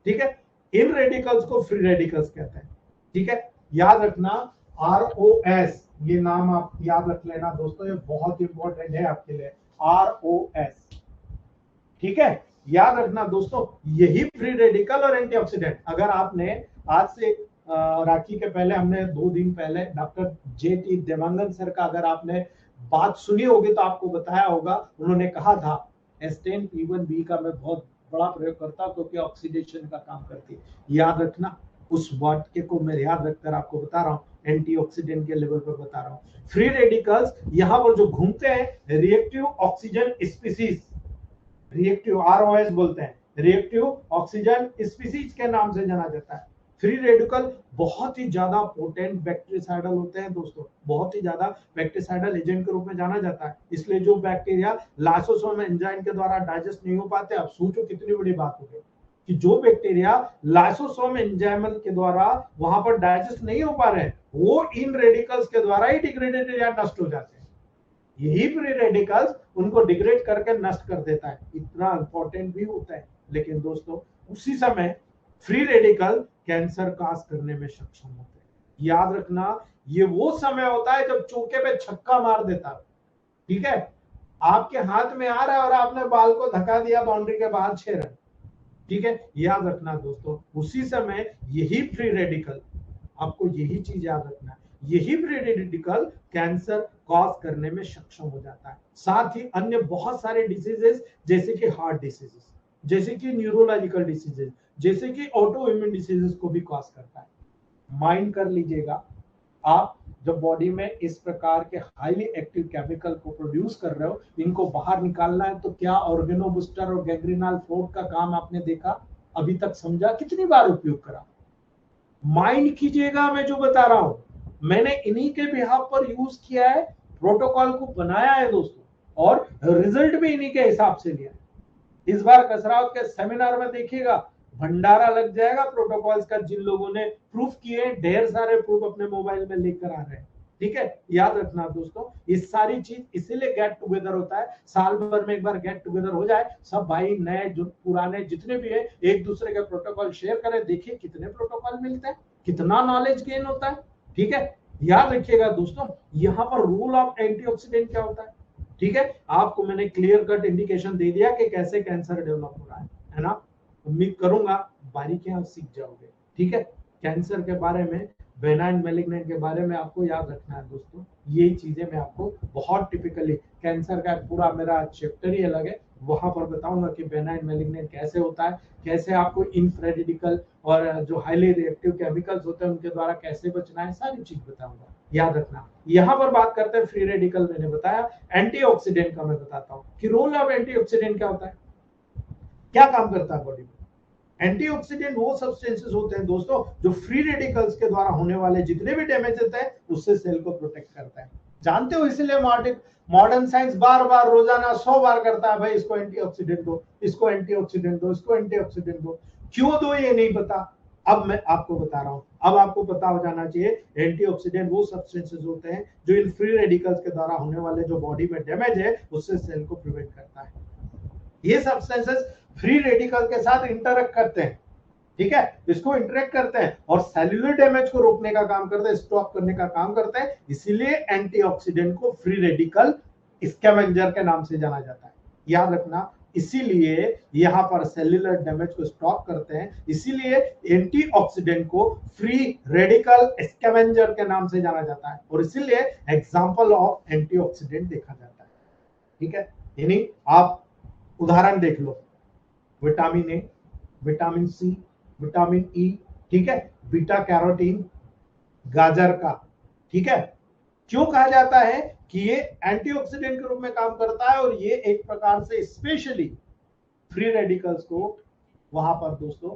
ठीक है, इन रेडिकल्स को फ्री रेडिकल्स कहते हैं। ठीक है, याद रखना, ROS, ये नाम आप याद रख लेना दोस्तों, ये बहुत इंपॉर्टेंट है आपके लिए, ROS। ठीक है, याद रखना दोस्तों, यही फ्री रेडिकल और एंटीऑक्सीडेंट। अगर आपने आज से राखी के पहले, हमने 2 दिन पहले डॉक्टर JT देवांगन सर का अगर आपने बात सुनी होगी तो आपको बताया होगा, उन्होंने कहा था S10 P1B का मैं बहुत बड़ा प्रयोग करता हूं क्योंकि ऑक्सीडेशन का काम करती है। याद रखना, उस वाक्य को मैं याद रखकर आपको बता रहा हूँ, एंटीऑक्सीडेंट के लेवल पर बता रहा हूँ। फ्री रेडिकल्स यहाँ पर जो घूमते हैं, reactive oxygen species, reactive ROS बोलते हैं, रिएक्टिव ऑक्सीजन स्पीसीज के नाम से जाना जाता है। फ्री रेडिकल बहुत ही ज्यादा पोटेंट बैक्टीरियासाइडल होते हैं दोस्तों, बहुत ही ज्यादा बैक्टीरियासाइडल एजेंट के रूप में जाना जाता है। इसलिए जो बैक्टीरिया लाइसोसोम एंजाइम के द्वारा डाइजेस्ट नहीं हो पाते, अब सोचो कितनी बड़ी बात हो गई कि जो बैक्टीरिया लाइसोसोम एंजाइम के द्वारा वहां पर डाइजेस्ट नहीं हो पा रहे, वो इन रेडिकल्स के द्वारा ही डिग्रेडेड या नष्ट हो जाते हैं। यही फ्री रेडिकल्स उनको डिग्रेड करके नष्ट कर देता है, इतना इंपॉर्टेंट भी होता है। लेकिन दोस्तों उसी समय फ्री रेडिकल कैंसर काज करने में सक्षम होते हैं। याद रखना, ये वो समय होता है जब चौके पे छक्का मार देता है। ठीक है, आपके हाथ में आ रहा है और आपने बॉल को धक्का दिया बाउंड्री के बाहर 6 रन। ठीक है, याद रखना दोस्तों, उसी समय यही फ्री रेडिकल, आपको यही चीज याद रखना है, यही फ्री रेडिकल कैंसर कॉज करने में सक्षम हो जाता है। साथ ही अन्य बहुत सारे डिसीजेस, जैसे कि हार्ट डिसीजेस, जैसे कि न्यूरोलॉजिकल डिसीजेस, जैसे कि ऑटो इम्यून डिसीजेस को भी कॉज करता है। माइंड कर लीजिएगा, आप जब बॉडी में इस प्रकार के हाईली एक्टिव केमिकल को प्रोड्यूस कर रहे हो, इनको बाहर निकालना है, तो क्या ऑर्गेनो बूस्टर और गैग्रीनॉल फोर्ट का काम आपने देखा? अभी तक समझा? कितनी बार उपयोग करा? माइंड कीजिएगा, मैं जो बता रहा हूं मैंने इन्हीं के बिहाफ पर यूज किया है, प्रोटोकॉल को बनाया है दोस्तों, और रिजल्ट भी इन्हीं के हिसाब से लिया है। इस बार कसरावत के सेमिनार में देखिएगा, भंडारा लग जाएगा प्रोटोकॉल्स का। जिन लोगों ने प्रूफ किए, ढेर सारे प्रूफ अपने मोबाइल में लेकर आ रहे हैं। ठीक है, याद रखना दोस्तों, ये सारी चीज इसीलिए गेट टुगेदर होता है, साल भर में एक बार गेट टुगेदर हो जाए, सब भाई नए जो पुराने जितने भी है एक दूसरे के प्रोटोकॉल शेयर करें, देखिए कितने प्रोटोकॉल मिलते हैं, कितना नॉलेज गेन होता है। ठीक है, याद रखिएगा दोस्तों, यहाँ पर रूल ऑफ एंटीऑक्सीडेंट क्या होता है। ठीक है, आपको मैंने क्लियर कट इंडिकेशन दे दिया कि कैसे कैंसर डेवलप हो रहा है ना। उम्मीद करूंगा बारीकियां सीख जाओगे। ठीक है, कैंसर के बारे में, बेनाइन मैलिग्नेंट के बारे में आपको याद रखना है दोस्तों, यही चीजें मैं आपको बहुत टिपिकली, कैंसर का पूरा मेरा चैप्टर ही अलग है, वहां पर बताऊंगा कि बेनाइन मैलिग्नेंट कैसे होता है, कैसे आपको इनफ्रेडिकल और जो हाईली रिएक्टिव केमिकल्स होते हैं उनके द्वारा कैसे बचना है, सारी चीज बताऊंगा, याद रखना। यहाँ पर बात करते हैं फ्री रेडिकल, मैंने बताया, एंटीऑक्सीडेंट का मैं बताता हूँ कि रोल ऑफ एंटीऑक्सीडेंट क्या होता है, क्या काम करता है बॉडी में। एंटीऑक्सीडेंट वो सब्सटेंसेस होते हैं दोस्तों जो फ्री रेडिकल्स के द्वारा होने वाले जितने भी डैमेज होते हैं उससे सेल को प्रोटेक्ट करता है। जानते हो, इसलिए मॉडर्न साइंस बार बार रोजाना 100 बार करता है, भाई इसको एंटीऑक्सीडेंट दो, इसको एंटीऑक्सीडेंट दो, इसको एंटीऑक्सीडेंट दो। क्यों दो ये नहीं पता, अब मैं आपको बता रहा हूं। अब आपको पता हो जाना चाहिए एंटीऑक्सीडेंट वो सब्सटेंसेस होते हैं जो इन फ्री रेडिकल्स के द्वारा होने वाले जो बॉडी में डैमेज है उससे सेल को प्रिवेंट करता है। ये सब्सटेंसेस फ्री रेडिकल के साथ इंटरेक्ट करते हैं, ठीक है, इसको इंटरेक्ट करते हैं और सेल्यूलर डैमेज को रोकने का काम करते हैं, स्टॉप करने का काम करते हैं, इसीलिए एंटीऑक्सीडेंट को फ्री रेडिकल स्कैवेंजर के नाम से जाना जाता है। याद रखना, इसीलिए यहां पर सेल्यूलर डैमेज को स्टॉप करते हैं, इसीलिए एंटीऑक्सीडेंट को फ्री रेडिकल स्कैवेंजर के नाम से जाना जाता है और इसीलिए एग्जांपल ऑफ एंटीऑक्सीडेंट देखा जाता है। ठीक है, यानी आप उदाहरण देख लो, vitamin A, vitamin C, vitamin E, ठीक है, बीटा कैरोटीन, गाजर का, ठीक है, क्यों कहा जाता है कि ये एंटीऑक्सीडेंट के रूप में काम करता है और ये एक प्रकार से स्पेशली फ्री रेडिकल्स को वहां पर दोस्तों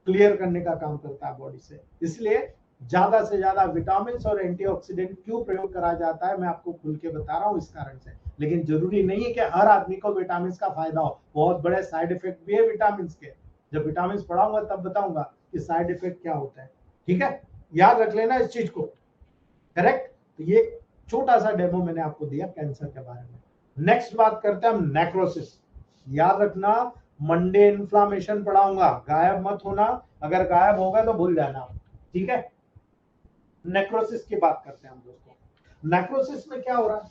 क्लियर करने का काम करता है बॉडी से। इसलिए ज्यादा से ज्यादा विटामिन और एंटीऑक्सीडेंट क्यों प्रयोग करा जाता है मैं आपको खुल के बता रहा हूं इस कारण से। लेकिन जरूरी नहीं है कि हर आदमी को विटामिन का फायदा हो, बहुत बड़े साइड इफेक्ट भी है विटामिन के। जब विटामिन पढ़ाऊंगा तब बताऊंगा कि साइड इफेक्ट क्या होता है। ठीक है, याद रख लेना इस चीज को, करेक्ट। तो ये छोटा सा डेमो मैंने आपको दिया कैंसर के बारे में। नेक्स्ट बात करते हैं हम नेक्रोसिस। याद रखना, मंडे इन्फ्लामेशन पढ़ाऊंगा, गायब मत होना, अगर गायब होगा तो भूल जाना, ठीक है। नेक्रोसिस की बात करते हैं हम दोस्तों। नेक्रोसिस में क्या हो रहा है,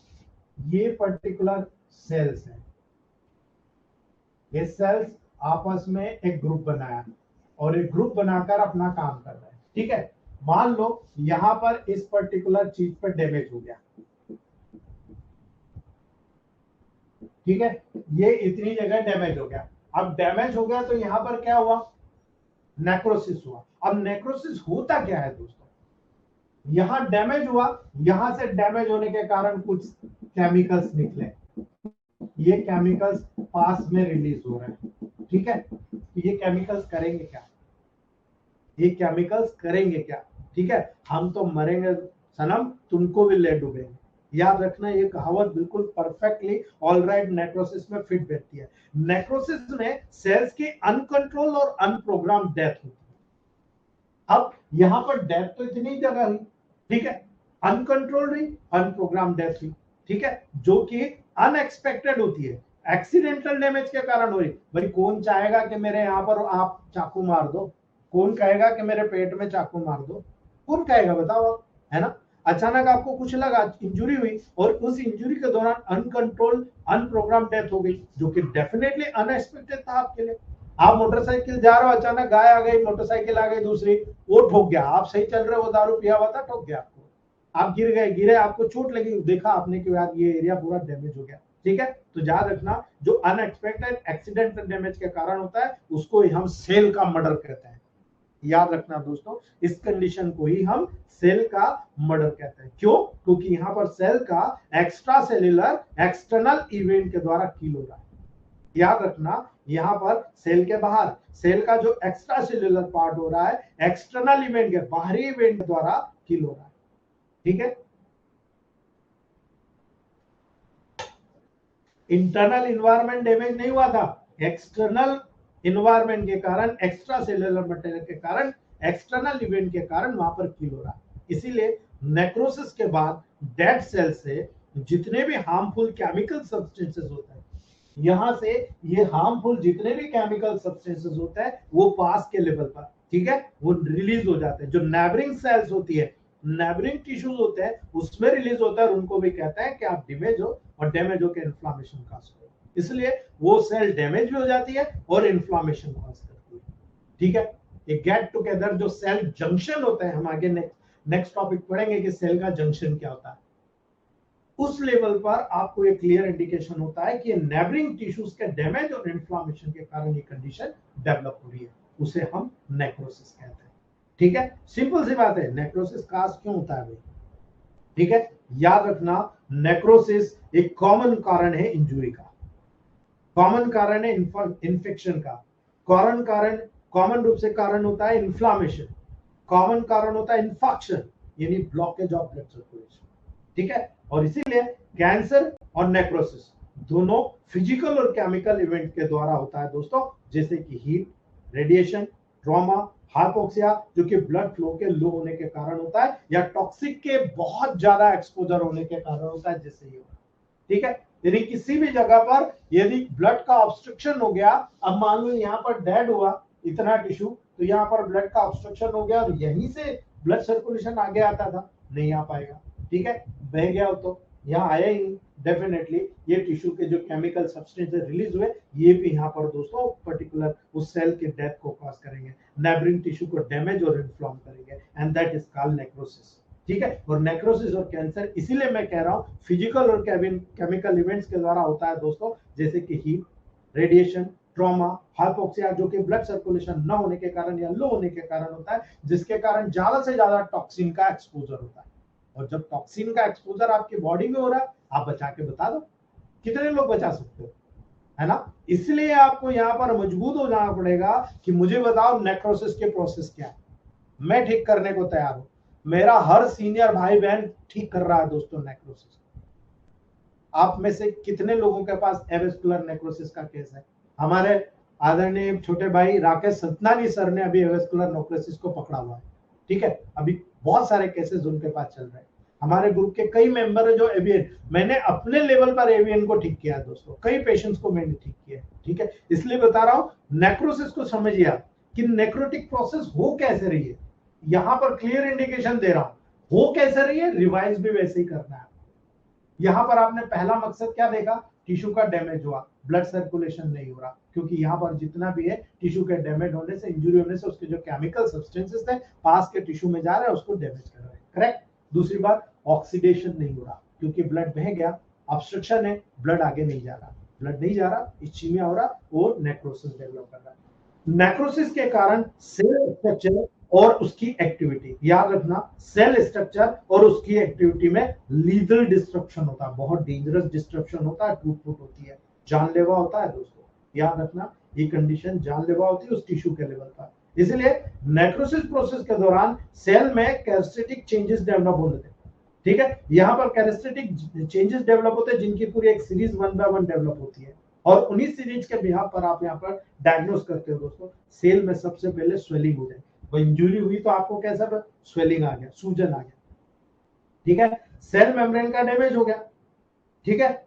ये पर्टिकुलर सेल्स है, ये सेल्स आपस में एक ग्रुप बनाया और एक ग्रुप बनाकर अपना काम कर रहा है। ठीक है, मान लो यहां पर इस पर्टिकुलर चीज पर डैमेज हो गया, ठीक है, ये इतनी जगह डैमेज हो गया। अब डैमेज हो गया तो यहां पर क्या हुआ, नेक्रोसिस हुआ। अब नेक्रोसिस होता क्या है दोस्तों, यहां डैमेज हुआ, यहां से डैमेज होने के कारण कुछ केमिकल्स निकले, ये केमिकल्स पास में रिलीज हो रहे हैं। ठीक है, ये केमिकल्स करेंगे क्या, ये केमिकल्स करेंगे क्या, ठीक है, हम तो मरेंगे सनम, तुमको भी ले डूबेंगे। याद रखना, ये कहावत बिल्कुल परफेक्टली ऑलराइट नेक्रोसिस में फिट बैठती है। नेक्रोसिस में सेल्स की अनकंट्रोल और अनप्रोग्राम डेथ होती है। अब यहां पर डेथ तो इतनी जगह हुई, ठीक है, अनकंट्रोल रही, अनप्रोग्राम डेथ हुई, ठीक है, जो कि अनएक्सपेक्टेड होती है, एक्सीडेंटल डैमेज के कारण हो रही। भाई कौन चाहेगा कि मेरे यहां पर आप चाकू मार दो, कौन कहेगा कि मेरे पेट में चाकू मार दो, कौन कहेगा बताओ आप, है ना। अचानक आपको कुछ लगा, इंजुरी हुई और उस इंजुरी के दौरान अनकंट्रोल अनप्रोग्राम डेथ हो गई, जो कि डेफिनेटली अनएक्सपेक्टेड था आपके लिए। आप मोटरसाइकिल जा रहे हो, अचानक गाय आ गई, मोटरसाइकिल आ गई दूसरी, वो ठोक गया, आप सही चल रहे हो, दारू पिया हुआ था, ठोक गया आपको, आप गिर गए, गिरे, आपको चोट लगी, देखा आपने कि यार ये एरिया पूरा डैमेज हो गया। ठीक है, तो याद रखना, जो अनएक्सपेक्टेड एक्सीडेंटल डैमेज के कारण होता है उसको ही हम सेल का मर्डर कहते हैं। याद रखना दोस्तों, इस कंडीशन को ही हम सेल का मर्डर कहते हैं। क्यों, क्योंकि यहां पर सेल का एक्स्ट्रा सेल्यूलर एक्सटर्नल इवेंट के द्वारा किल हो रहा है। याद रखना, यहां पर सेल के बाहर सेल का जो एक्स्ट्रा सेल्यूलर पार्ट हो रहा है एक्सटर्नल इवेंट के बाहरी इवेंट द्वारा किल हो रहा है। ठीक है, इंटरनल इन्वायरमेंट डैमेज नहीं हुआ था, एक्सटर्नल इन्वायरमेंट के कारण, एक्स्ट्रा सेल्यूलर मटेरियल के कारण, एक्सटर्नल इवेंट के कारण वहां पर किल हो रहा है। इसीलिए नेक्रोसिस के बाद डेड सेल से जितने भी हार्मफुल केमिकल सब्सटेंसेस होते हैं, यहां से ये हार्मफुल जितने भी केमिकल सब्सटेंसेस होते हैं वो पास के लेवल पर, ठीक है, वो रिलीज हो जाते हैं। जो नेबरिंग सेल्स होती है, नेबरिंग टिश्यूज होते हैं, उसमें रिलीज होता है और उनको भी कहते हैं कि आप डैमेज हो और डैमेज होकर इन्फ्लामेशन काज करो। इसलिए वो सेल डैमेज भी हो जाती है और इन्फ्लामेशन काज करती है, ठीक है। ये गेट टुगेदर जो सेल जंक्शन होता है, हम आगे नेक्स्ट टॉपिक पढ़ेंगे कि सेल का जंक्शन क्या होता है। उस लेवल पर आपको एक क्लियर इंडिकेशन होता है कि नेबरिंग टिश्यूज के डैमेज और इन्फ्लामेशन के कारण ये कंडीशन डेवलप हो रही है, उसे हम नेक्रोसिस कहते हैं, ठीक है। सिंपल सी बात है, नेक्रोसिस काज क्यों होता है भाई, ठीक है। याद रखना, नेक्रोसिस एक कॉमन कारण है इंजुरी का, कॉमन कारण है इन्फेक्शन का, कॉमन रूप से कारण होता है इन्फ्लामेशन, कॉमन कारण होता है इन्फेक्शन यानी ब्लॉकेज ऑफ ब्लड सर्कुलेशन, ठीक है। और इसीलिए कैंसर और नेक्रोसिस दोनों फिजिकल और केमिकल इवेंट के द्वारा होता है दोस्तों, जैसे कि हीट, रेडिएशन, ट्रॉमा, हाइपोक्सिया जो कि ब्लड फ्लो के लो होने के कारण होता है, या टॉक्सिक के बहुत ज्यादा एक्सपोजर होने के कारण होता है, जैसे ये, ठीक है। यदि किसी भी जगह पर यदि ब्लड का ऑब्स्ट्रक्शन हो गया, अब मान लो यहाँ पर डेड हुआ इतना टिश्यू, तो यहाँ पर ब्लड का ऑब्स्ट्रक्शन हो गया और यहीं से ब्लड सर्कुलेशन आगे आता था, नहीं आ पाएगा, ठीक है, बह गया हो तो यहाँ आया ही, डेफिनेटली ये टिश्यू के जो केमिकल सब्सटेंसेस रिलीज हुए, ये भी यहाँ पर दोस्तों पर्टिकुलर उस सेल के डेथ को कॉज करेंगे, नेबरिंग टिश्यू को डैमेज और इन्फ्लॉम करेंगे, and that is called necrosis, ठीक है। और नेक्रोसिस और कैंसर इसीलिए मैं कह रहा हूं फिजिकल और केमिकल इवेंट्स के द्वारा होता है दोस्तों, जैसे कि हीट, रेडिएशन, ट्रॉमा, हाइपोक्सिया जो कि ब्लड सर्कुलेशन न होने के कारण या लो होने के कारण होता है, जिसके कारण ज्यादा से ज्यादा टॉक्सिन का एक्सपोजर होता है। और जब टॉक्सिन का एक्सपोजर आपकी बॉडी में हो रहा है, आप बचा के बता दो कितने लोग बचा सकते हो, है ना। इसलिए आपको यहाँ पर मजबूत हो जाना पड़ेगा कि मुझे बताओ नेक्रोसिस के प्रोसेस क्या है, मैं ठीक करने को तैयार हूं। मेरा हर सीनियर भाई बहन ठीक कर रहा है दोस्तों नेक्रोसिस। आप में से कितने लोगों के पास एवेस्कुलर नेक्रोसिस का केस है? हमारे आदरणीय छोटे भाई राकेश सतनानी सर ने अभी एवेस्कुलर नेक्रोसिस को पकड़ा हुआ है, ठीक है। अभी बहुत सारे केसेस उनके पास चल रहे हैं। हमारे ग्रुप के कई मेंबर है जो एवियन, मैंने अपने लेवल पर एवियन को ठीक किया दोस्तों, कई पेशेंट्स को मैंने ठीक किया, ठीक है। इसलिए बता रहा हूं नेक्रोसिस को समझिए आप कि नेक्रोटिक प्रोसेस हो कैसे रही है, यहां पर क्लियर इंडिकेशन दे रहा हूं हो कैसे रही है, रिवाइज भी वैसे ही करना है। यहां पर आपने पहला मकसद क्या देखा, टिश्यू का डैमेज हुआ, ब्लड सर्कुलेशन नहीं हो रहा, क्योंकि यहाँ पर जितना भी है टिश्यू के डैमेज होने से, इंजुरी होने से उसके जो केमिकल सब्सटेंसेस थे पास के टिश्यू में जा रहे हैं, उसको डैमेज कर रहे हैं, करेक्ट। दूसरी बात, ऑक्सीडेशन नहीं हो रहा, क्योंकि ब्लड बह गया, ऑब्स्ट्रक्शन है, ब्लड आगे नहीं जा रहा, ब्लड नहीं जा रहा, इस्चीमिया हो रहा, और नेक्रोसिस डेवलप कर रहा है। नेक्रोसिस के कारण सेल स्ट्रक्चर और उसकी एक्टिविटी, याद रखना, सेल स्ट्रक्चर और उसकी एक्टिविटी में लीथल डिस्ट्रप्शन होता है, बहुत डेंजरस डिस्ट्रप्शन होता है, टूट फूट होती है, जानलेवा होता है दोस्तों। याद रखना, ये कंडीशन जानलेवा होती है उस टिश्यू के लेवल पर। इसलिए नेक्रोसिस प्रोसेस के दौरान सेल में कैरेक्टरिस्टिक चेंजेस डेवलप होते हैं, ठीक है। यहाँ पर कैरेक्टरिस्टिक चेंजेस डेवलप होते हैं जिनकी पूरी एक सीरीज 1 बाय 1 डेवलप होती है, और उन्हीं सीरीज के बिहाफ पर आप यहाँ पर डायग्नोस करते हो दोस्तों। सेल में सबसे पहले स्वेलिंग हो जाए, वो इंजुरी हुई तो आपको कैसा स्वेलिंग आ गया, सूजन आ गया, ठीक है। सेल मेम्ब्रेन का डैमेज हो गया, ठीक है।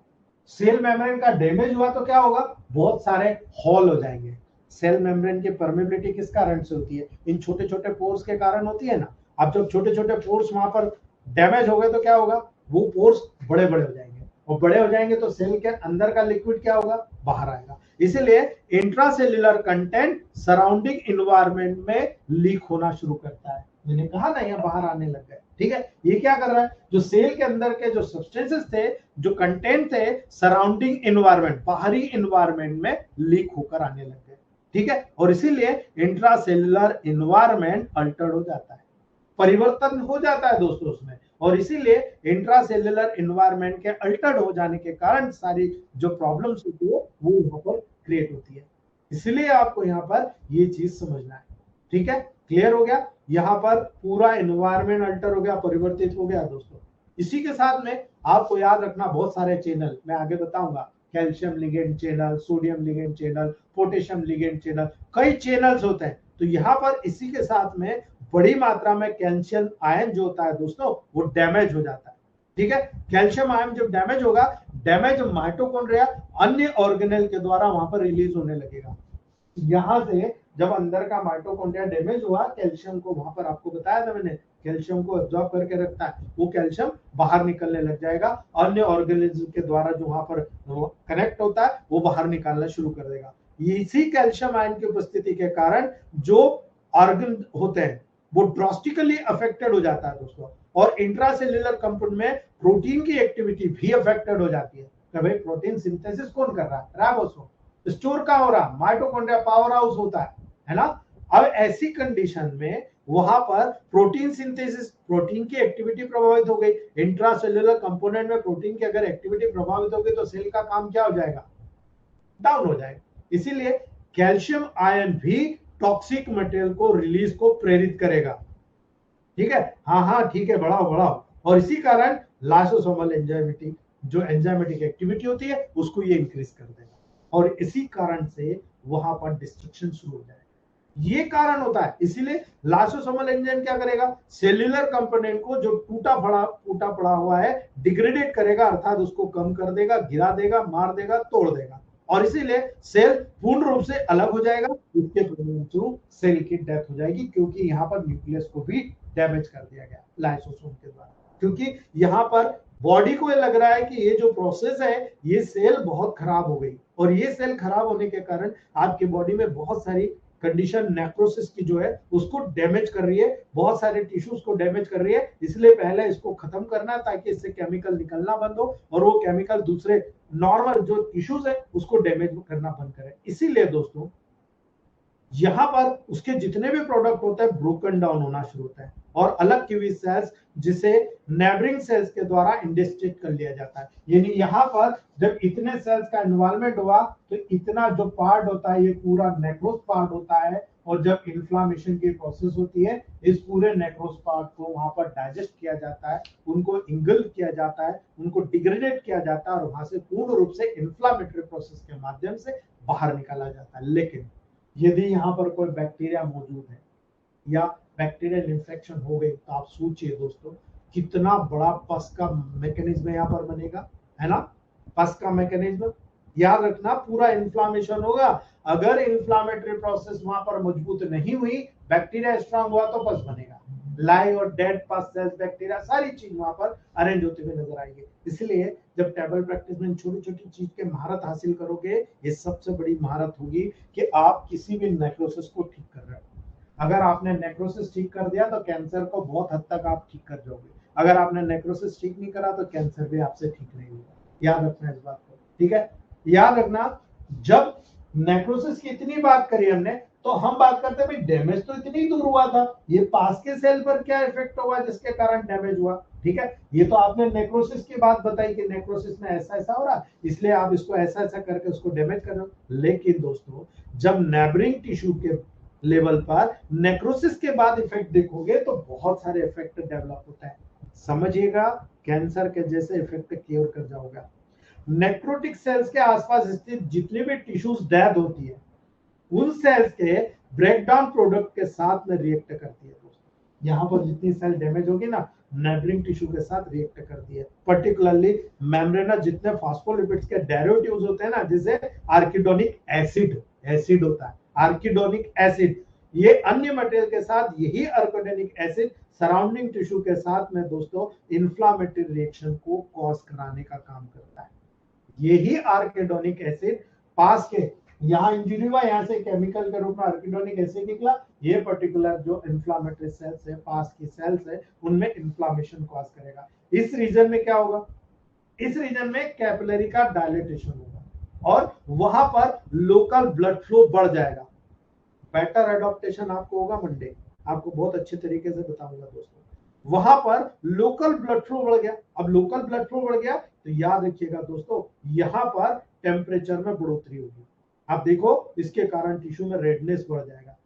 सेल मेम्ब्रेन का डैमेज हुआ तो क्या होगा, बहुत सारे हॉल हो जाएंगे। सेल मेम्ब्रेन की परमेबिलिटी किस कारण से होती है, इन छोटे छोटे पोर्स के कारण होती है ना। अब जब छोटे छोटे पोर्स वहां पर डैमेज हो गए तो क्या होगा, वो पोर्स बड़े बड़े हो जाएंगे, और बड़े हो जाएंगे तो सेल के अंदर का लिक्विड क्या होगा, बाहर आएगा। इसीलिए इंट्रासेल्युलर कंटेंट सराउंडिंग इन्वायरमेंट में लीक होना शुरू करता है। मैंने कहा ना, यहाँ बाहर आने लग गए, ठीक है। ये क्या कर रहा है, जो सेल के अंदर के जो सब्सटेंसेस थे, जो कंटेंट थे, सराउंडिंग इन्वायरमेंट, बाहरी इन्वायरमेंट में लीक होकर आने लग गए, ठीक है। और इसीलिए इंट्रासेल्युलर इन्वायरमेंट अल्टर्ड हो जाता है, परिवर्तन हो जाता है दोस्तों उसमें, और इसीलिए इंट्रासेल्युलर इन्वायरमेंट के अल्टर्ड हो जाने के कारण सारी जो प्रॉब्लम्स होती है वो यहाँ पर क्रिएट होती है। इसलिए आपको यहाँ पर ये चीज समझना है, ठीक है। क्लियर हो गया, यहाँ पर पूरा एनवायरनमेंट अल्टर हो गया, परिवर्तित हो गया दोस्तों। इसी के साथ में आपको याद रखना बहुत सारे चैनल मैं आगे बताऊंगा, calcium ligand channel, sodium ligand channel, potassium ligand channel, कई चैनल्स होते हैं। तो यहाँ पर इसी के साथ में बड़ी मात्रा में कैल्शियम आयन जो होता है दोस्तों वो डैमेज हो जाता है। ठीक है, कैल्शियम आयन जब डैमेज होगा, डैमेज माइटोकॉन्ड्रिया अन्य ऑर्गेनेल के द्वारा वहां पर रिलीज होने लगेगा। यहां से जब अंदर का माइटोकॉन्ड्रिया डैमेज हुआ, कैल्शियम को वहां पर आपको बताया था मैंने, कैल्शियम को एब्जॉर्ब करके रखता है, वो कैल्शियम बाहर निकलने लग जाएगा, अन्य ऑर्गेनिज्म के द्वारा जो वहां पर कनेक्ट होता है वो बाहर निकालना शुरू कर देगा। इसी कैल्शियम आयन की उपस्थिति के कारण जो ऑर्गन होते हैं वो ड्रास्टिकली अफेक्टेड हो जाता है दोस्तों, और इंट्रासेल्युलर कंपाउंड में प्रोटीन की एक्टिविटी भी अफेक्टेड हो जाती है। तो भाई प्रोटीन सिंथेसिस कौन कर रहा है? राइबोसोम। स्टोर का हो रहा, माइटोकॉन्ड्रिया पावर हाउस होता है ना। अब ऐसी कंडीशन में वहां पर प्रोटीन सिंथेसिस, प्रोटीन की एक्टिविटी प्रभावित हो गई, इंट्रासेल्युलर कंपोनेंट में प्रोटीन की अगर एक्टिविटी प्रभावित हो गई तो सेल का काम क्या हो जाएगा? डाउन हो जाएगा। इसीलिए कैल्शियम आयन भी टॉक्सिक मटेरियल को रिलीज को प्रेरित करेगा। ठीक है, हाँ ठीक है, बढ़ाओ बढ़ाओ। और इसी कारण लाइसोसोमल एंजाइमेटिक जो एंजाइमेटिक एक्टिविटी होती है उसको ये इंक्रीज कर देगा, और इसी कारण से वहां पर डिस्ट्रक्शन शुरू हो जाएगा। ये कारण होता है। इसीलिए लाइसोसोमल एंजाइम क्या करेगा? सेल्यूलर कंपोनेंट को जो टूटा पड़ा हुआ है डिग्रेडेट करेगा, अर्थात उसको कम कर देगा, गिरा देगा, मार देगा, तोड़ देगा, और इसीलिए सेल पूर्ण रूप से अलग हो जाएगा। इसके थ्रू सेल की डेथ हो जाएगी, क्योंकि यहाँ पर न्यूक्लियस को भी डैमेज कर दिया गया लाइसोसोम के द्वारा। क्योंकि यहाँ पर बॉडी को लग रहा है कि ये जो प्रोसेस है ये सेल बहुत खराब हो गई, और ये सेल खराब होने के कारण आपके बॉडी में बहुत सारी कंडीशन नेक्रोसिस की जो है उसको डैमेज कर रही है, बहुत सारे टिश्यूज को डैमेज कर रही है। इसलिए पहले इसको खत्म करना ताकि इससे केमिकल निकलना बंद हो, और वो केमिकल दूसरे नॉर्मल जो टिश्यूज है उसको डैमेज करना बंद करे। इसीलिए दोस्तों यहां पर उसके जितने भी प्रोडक्ट होते हैं ब्रोकन डाउन होना शुरू होता है, और अलग की हुई सेल्स जिसे नेबरिंग सेल्स के द्वारा इंडस्ट्रेट कर लिया जाता है। यानी यहाँ पर जब इतने सेल्स का इन्वॉल्वमेंट हुआ तो इतना जो पार्ट होता है ये पूरा नेक्रोस पार्ट होता है, और जब इन्फ्लामेशन की प्रोसेस होती है इस पूरे नेक्रोस पार्ट को वहां पर डाइजेस्ट किया जाता है, उनको इंगल किया जाता है, उनको डिग्रेडेट किया जाता है, और वहां से पूर्ण रूप से इन्फ्लामेटरी प्रोसेस के माध्यम से बाहर निकाला जाता है। लेकिन यदि यहाँ पर कोई बैक्टीरिया मौजूद है या बैक्टीरियल इंफेक्शन हो गई तो आप सोचिए दोस्तों कितना बड़ा पस का मैकेनिज्म यहाँ पर बनेगा, है ना। पस का मैकेनिज्म याद रखना, पूरा इन्फ्लामेशन होगा। अगर इन्फ्लामेटरी प्रोसेस वहां पर मजबूत नहीं हुई, बैक्टीरिया स्ट्रांग हुआ तो पस बनेगा। लाइव और डेड पस सेल्स, बैक्टीरिया, सारी चीज वहां पर अरेंज होते हुए नजर आएंगे। इसलिए जब टेबल प्रैक्टिस में छोटी छोटी चीज के महारत हासिल करोगे, ये सबसे बड़ी महारत होगी कि आप किसी भी नेक्रोसिस को ठीक कर रहे हो। अगर आपने नेक्रोसिस ठीक कर दिया तो कैंसर को बहुत हद तक आप ठीक कर जाओगे। अगर आपने नेक्रोसिस ठीक नहीं करा तो कैंसर भी आपसे ठीक नहीं होगा। याद रखना इस बात को, ठीक है। याद रखना, जब नेक्रोसिस की इतनी बात करी हमने तो हम बात करते हैं भाई डैमेज तो इतनी दूर हुआ था, ये पास के सेल पर क्या इफेक्ट हुआ जिसके कारण डैमेज हुआ। ठीक है, ये तो आपने नेक्रोसिस की बात बताई कि नेक्रोसिस में ऐसा ऐसा हो रहा, इसलिए आप इसको ऐसा ऐसा करके उसको डैमेज कर रहे हो। लेकिन दोस्तों जब नेबरिंग टिश्यू के लेवल पर नेक्रोसिस के बाद इफेक्ट देखोगे तो बहुत सारे इफेक्ट डेवलप होता है। समझिएगा, कैंसर के जैसे इफेक्ट क्योर कर जाओगे। नेक्रोटिक सेल्स के आसपास स्थित जितनी भी टिश्यूज डेथ होती है उन सेल्स के ब्रेकडाउन प्रोडक्ट के साथ में रिएक्ट करती है दोस्तों। यहाँ पर जितनी सेल डैमेज होगी ना नेबरिंग टिश्यू के साथ रिएक्ट करती है। पर्टिकुलरली मेम्ब्रेना जितने फास्फोलिपिड्स के डेरिवेटिव्स होते हैं ना, जैसे आर्किडोनिक एसिड होता है, आर्किडोनिक एसिड, ये अन्य मटेरियल के साथ यही आर्किडोनिक एसिड सराउंडिंग टिश्यू के साथ में दोस्तों इन्फ्लामेटरी रिएक्शन को कॉज कराने का काम करता है। यही आर्किडोनिक एसिड पास के यहाँ इंजरी हुआ, यहाँ से केमिकल के रूप में आर्किडोनिक एसिड निकला, ये पर्टिकुलर जो इन्फ्लामेटरी सेल्स है, पास की सेल्स है, उनमें इन्फ्लामेशन कॉज करेगा। इस रीजन में क्या होगा? इस रीजन में कैपिलरी का डायलेटेशन होगा और वहां पर लोकल ब्लड फ्लो बढ़ जाएगा। बेटर एडॉप्टेशन आपको होगा मंडे, आपको बहुत अच्छे तरीके से बताऊंगा दोस्तों। वहां पर लोकल ब्लड फ्लो बढ़ गया। अब लोकल ब्लड फ्लो बढ़ गया तो याद रखिएगा दोस्तों, यहां पर टेम्परेचर में बढ़ोतरी होगी। आप देखो इसके कारण टिश्यू में रेडनेस बढ़ जाएगा,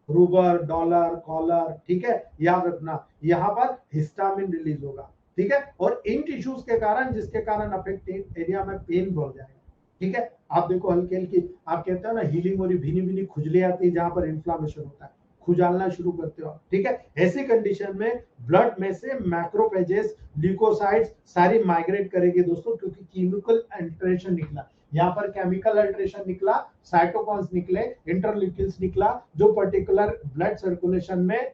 रूबर, डॉलर, कॉलर, ठीक है। याद रखना यहाँ पर हिस्टामिन रिलीज होगा, ठीक है। और इन टिश्यूज के कारण, जिसके कारण अफेक्टेड एरिया में पेन बढ़ जाएगा, ठीक है। आप देखो हल्की हल्की, आप कहते हैं ना हीलिंग हो रही, भीनी भीनी खुजली आती है जहां पर इन्फ्लामेशन होता है, खुजालना शुरू करते हो, ठीक है। ऐसी कंडीशन में ब्लड में से मैक्रोफेजेस, ल्यूकोसाइट्स सारी माइग्रेट करेगी दोस्तों, क्योंकि केमिकल अल्टरेशन निकला, यहाँ पर केमिकल अल्टरेशन निकला, साइटोकॉन्स निकले, इंटरल्यूकिन्स निकला, जो पर्टिकुलर ब्लड सर्कुलेशन में